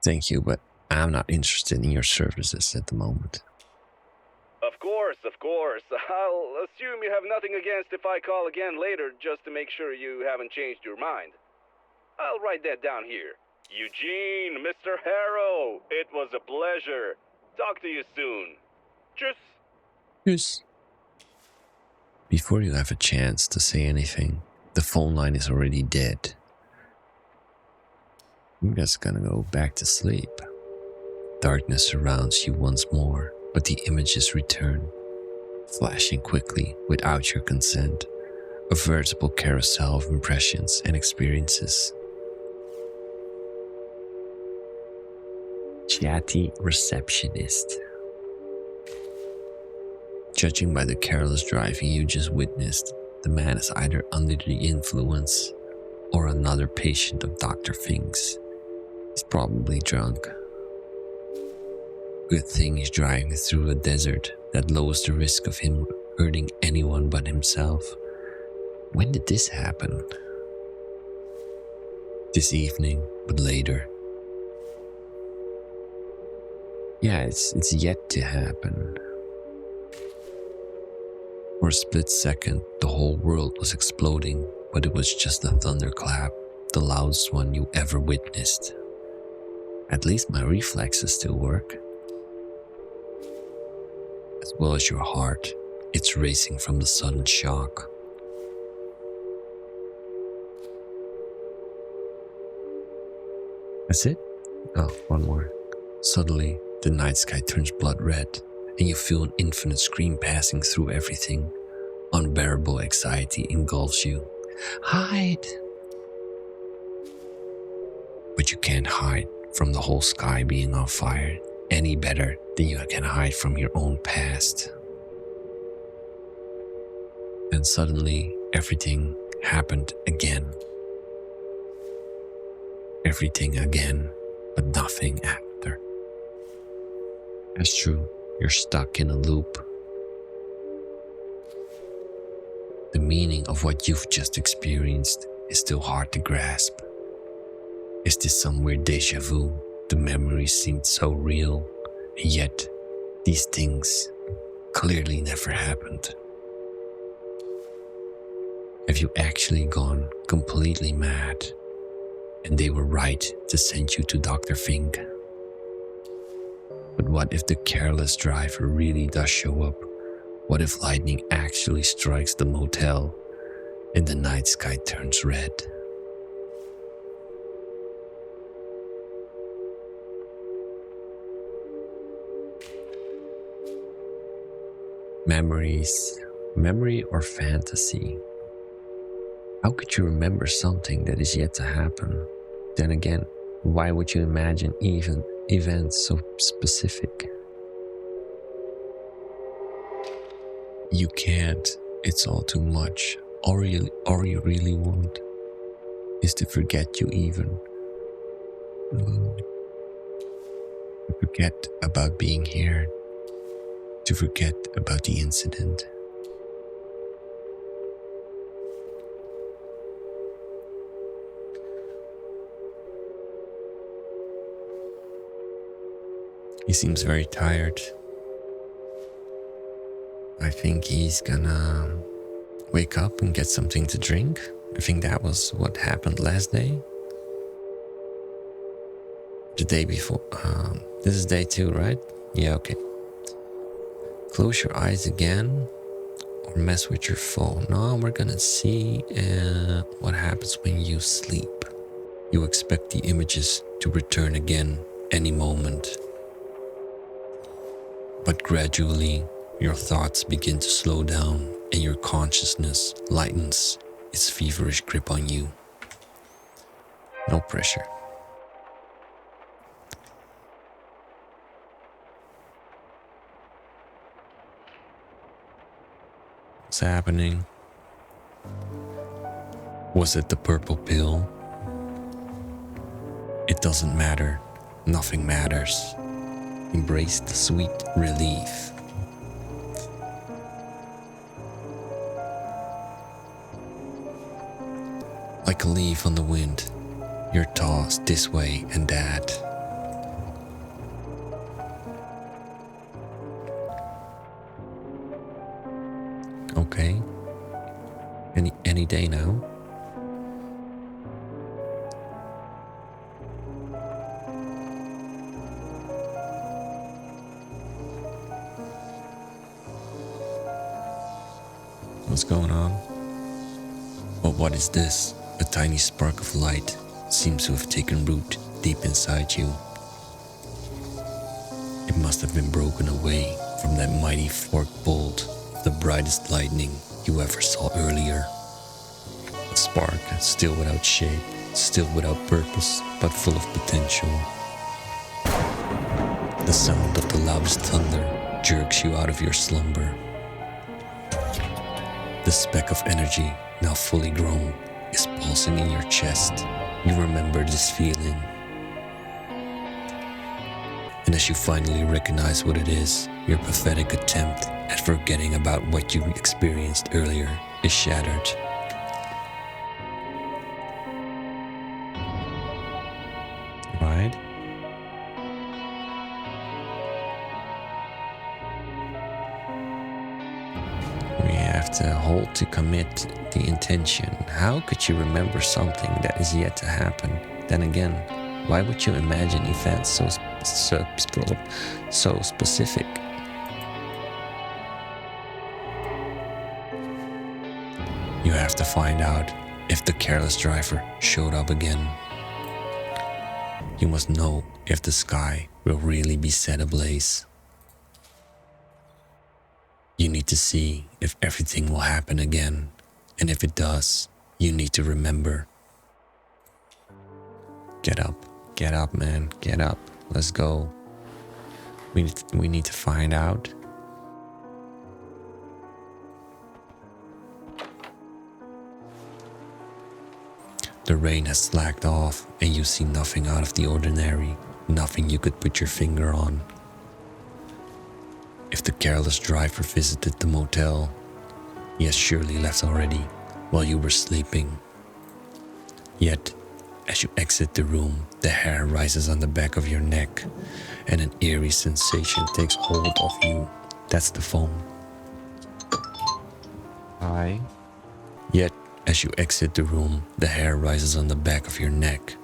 Thank you, but I'm not interested in your services at the moment. Of course. I'll assume you have nothing against if I call again later just to make sure you haven't changed your mind. I'll write that down here. Eugene, Mr. Harrow, it was a pleasure. Talk to you soon. Tschüss. Tschüss. Before you have a chance to say anything, the phone line is already dead. I'm just gonna go back to sleep. Darkness surrounds you once more, but the images return, flashing quickly without your consent, a veritable carousel of impressions and experiences. Chatty receptionist. Judging by the careless driving you just witnessed, the man is either under the influence or another patient of Dr. Fink's. He's probably drunk. Good thing he's driving through a desert that lowers the risk of him hurting anyone but himself. When did this happen? This evening, but later. Yeah, it's yet to happen. For a split second, the whole world was exploding, but it was just a thunderclap, the loudest one you ever witnessed. At least my reflexes still work. As well as your heart, it's racing from the sudden shock. That's it? Oh, one more. Suddenly, the night sky turns blood red, and you feel an infinite scream passing through everything. Unbearable anxiety engulfs you. Hide! But you can't hide from the whole sky being on fire any better than you can hide from your own past. Then suddenly, everything happened again. Everything again, but nothing after. That's true, you're stuck in a loop. The meaning of what you've just experienced is still hard to grasp. Is this some weird deja vu? The memories seemed so real, and yet these things clearly never happened. Have you actually gone completely mad and they were right to send you to Dr. Fink? But what if the careless driver really does show up? What if lightning actually strikes the motel and the night sky turns red? Memory or fantasy? How could you remember something that is yet to happen? Then again, why would you imagine even events so specific? You can't. It's all too much. All you really want is to forget you even. To forget about being here. To forget about the incident. He seems very tired. I think he's gonna wake up and get something to drink. I think that was what happened last day. The day before. This is day 2, right? Yeah, okay. Close your eyes again or mess with your phone. Now we're gonna see what happens when you sleep. You expect the images to return again any moment. But gradually, your thoughts begin to slow down and your consciousness lightens its feverish grip on you. No pressure. What's happening? Was it the purple pill? It doesn't matter. Nothing matters. Embrace the sweet relief. Like a leaf on the wind, you're tossed this way and that. Okay. Any day now. What's going on? But what is this? A tiny spark of light seems to have taken root deep inside you. It must have been broken away from that mighty forked bolt of the brightest lightning you ever saw earlier. A spark still without shape, still without purpose, but full of potential. The sound of the loudest thunder jerks you out of your slumber. The speck of energy, now fully grown, is pulsing in your chest. You remember this feeling. And as you finally recognize what it is, your pathetic attempt at forgetting about what you experienced earlier is shattered. Right? We have to hold to commit the intention. How could you remember something that is yet to happen? Then again, why would you imagine events so specific? You have to find out if the careless driver showed up again. You must know if the sky will really be set ablaze. You need to see if everything will happen again, and if it does, you need to remember. Get up, man, get up. Let's go. We need to find out. The rain has slacked off, and you see nothing out of the ordinary, nothing you could put your finger on. If the careless driver visited the motel, he has surely left already while you were sleeping. Yet, as you exit the room, the hair rises on the back of your neck and an eerie sensation takes hold of you. That's the phone. Hi. Yet, as you exit the room, the hair rises on the back of your neck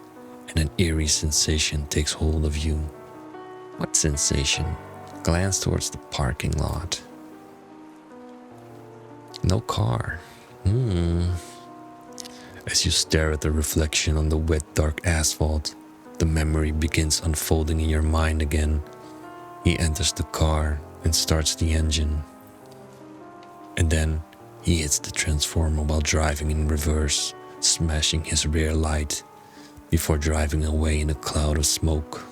and an eerie sensation takes hold of you. What sensation? Glance towards the parking lot. No car. As you stare at the reflection on the wet, dark asphalt, the memory begins unfolding in your mind again. He enters the car and starts the engine. And then he hits the transformer while driving in reverse, smashing his rear light before driving away in a cloud of smoke.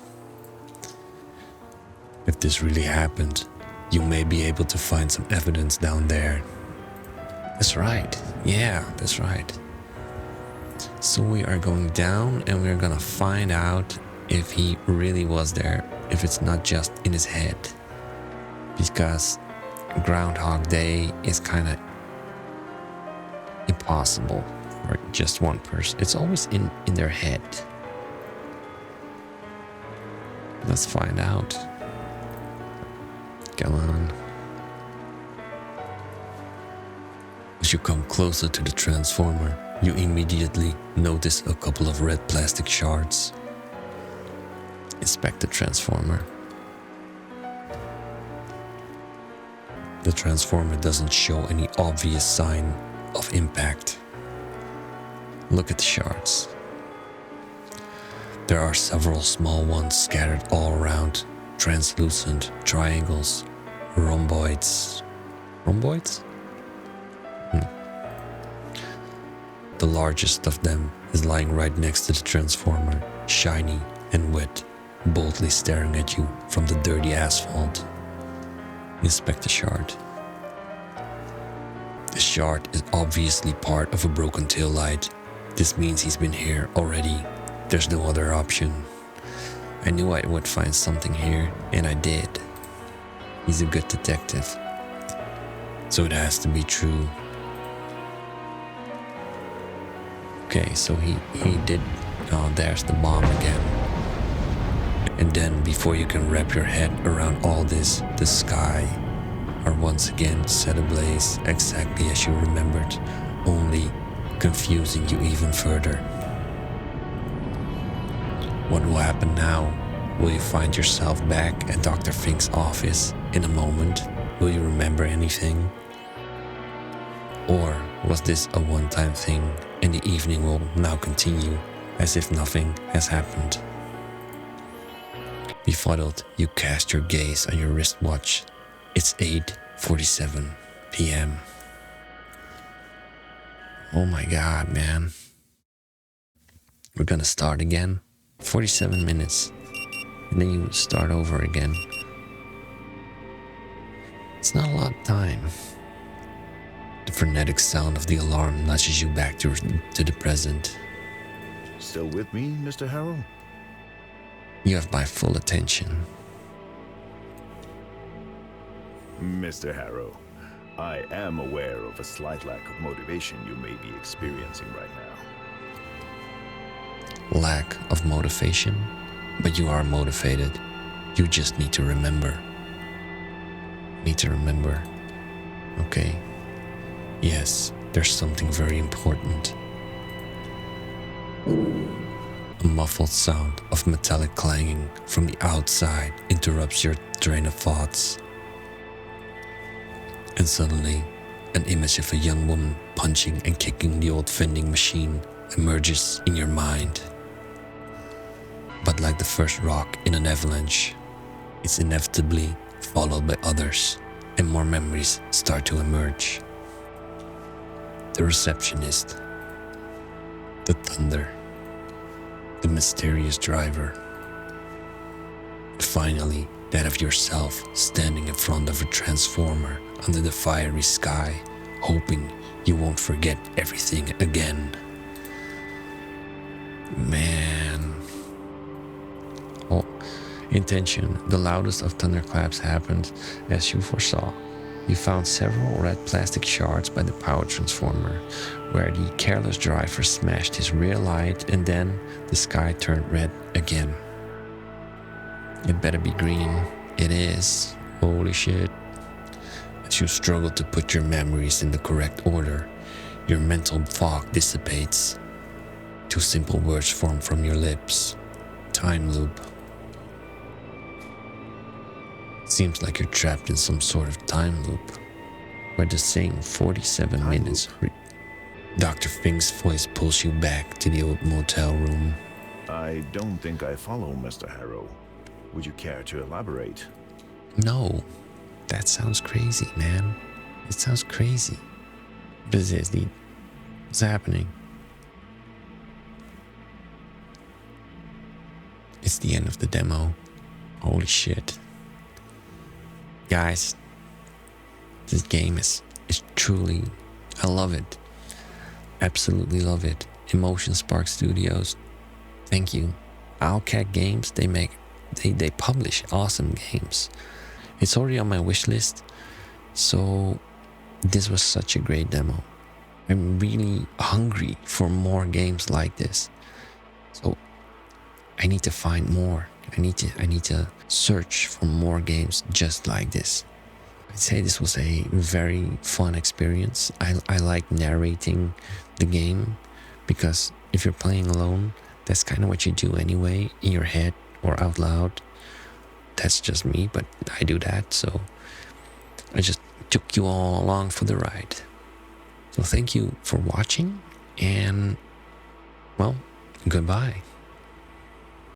If this really happened, you may be able to find some evidence down there. That's right. Yeah, that's right. So we are going down and we're gonna find out if he really was there, if it's not just in his head. Because Groundhog Day is kind of impossible for just one person. It's always in their head. Let's find out. Come on. As you come closer to the transformer, you immediately notice a couple of red plastic shards. Inspect the transformer. The transformer doesn't show any obvious sign of impact. Look at the shards. There are several small ones scattered all around, translucent triangles, rhomboids. Rhomboids? The largest of them is lying right next to the transformer, shiny and wet, boldly staring at you from the dirty asphalt. Inspect the shard. The shard is obviously part of a broken taillight. This means he's been here already. There's no other option. I knew I would find something here, and I did. He's a good detective. So it has to be true. Okay, so he did. Oh, there's the bomb again. And then, before you can wrap your head around all this, the sky are once again set ablaze, exactly as you remembered, only confusing you even further. What will happen now? Will you find yourself back at Dr. Fink's office in a moment? Will you remember anything? Or was this a one-time thing and the evening will now continue as if nothing has happened? Befuddled, you cast your gaze on your wristwatch. It's 8:47 p.m. Oh my god, man. We're gonna start again. 47 minutes. And then you start over again. It's not a lot of time. The frenetic sound of the alarm nudges you back to the present. Still with me, Mr. Harrow? You have my full attention. Mr. Harrow, I am aware of a slight lack of motivation you may be experiencing right now. Lack of motivation? But you are motivated. You just need to remember. Need to remember. Okay. Yes, there's something very important. A muffled sound of metallic clanging from the outside interrupts your train of thoughts. And suddenly, an image of a young woman punching and kicking the old vending machine emerges in your mind. But like the first rock in an avalanche, it's inevitably followed by others, and more memories start to emerge. The receptionist, the thunder, the mysterious driver, and finally that of yourself standing in front of a transformer under the fiery sky, hoping you won't forget everything again. Man. Oh, intention. The loudest of thunderclaps happened as you foresaw. You found several red plastic shards by the power transformer, where the careless driver smashed his rear light and then the sky turned red again. It better be green. It is. Holy shit. As you struggle to put your memories in the correct order, your mental fog dissipates. 2 simple words form from your lips. Time loop. Seems like you're trapped in some sort of time loop, where the same 47 Time minutes. Dr. Fink's voice pulls you back to the old motel room. I don't think I follow, Mr. Harrow. Would you care to elaborate? No, that sounds crazy, man. It sounds crazy. What is this, dude? What's happening? It's the end of the demo. Holy shit. Guys, this game is truly, I love it. Absolutely love it. Emotion Spark Studios, thank you. Owlcat Games, they publish awesome games. It's already on my wish list, so this was such a great demo. I'm really hungry for more games like this. So I need to find more. I need to search for more games just like this. I'd say this was a very fun experience. I like narrating the game, because if you're playing alone, that's kind of what you do anyway, in your head or out loud. That's just me, but I do that, so I just took you all along for the ride. So thank you for watching, and well, goodbye.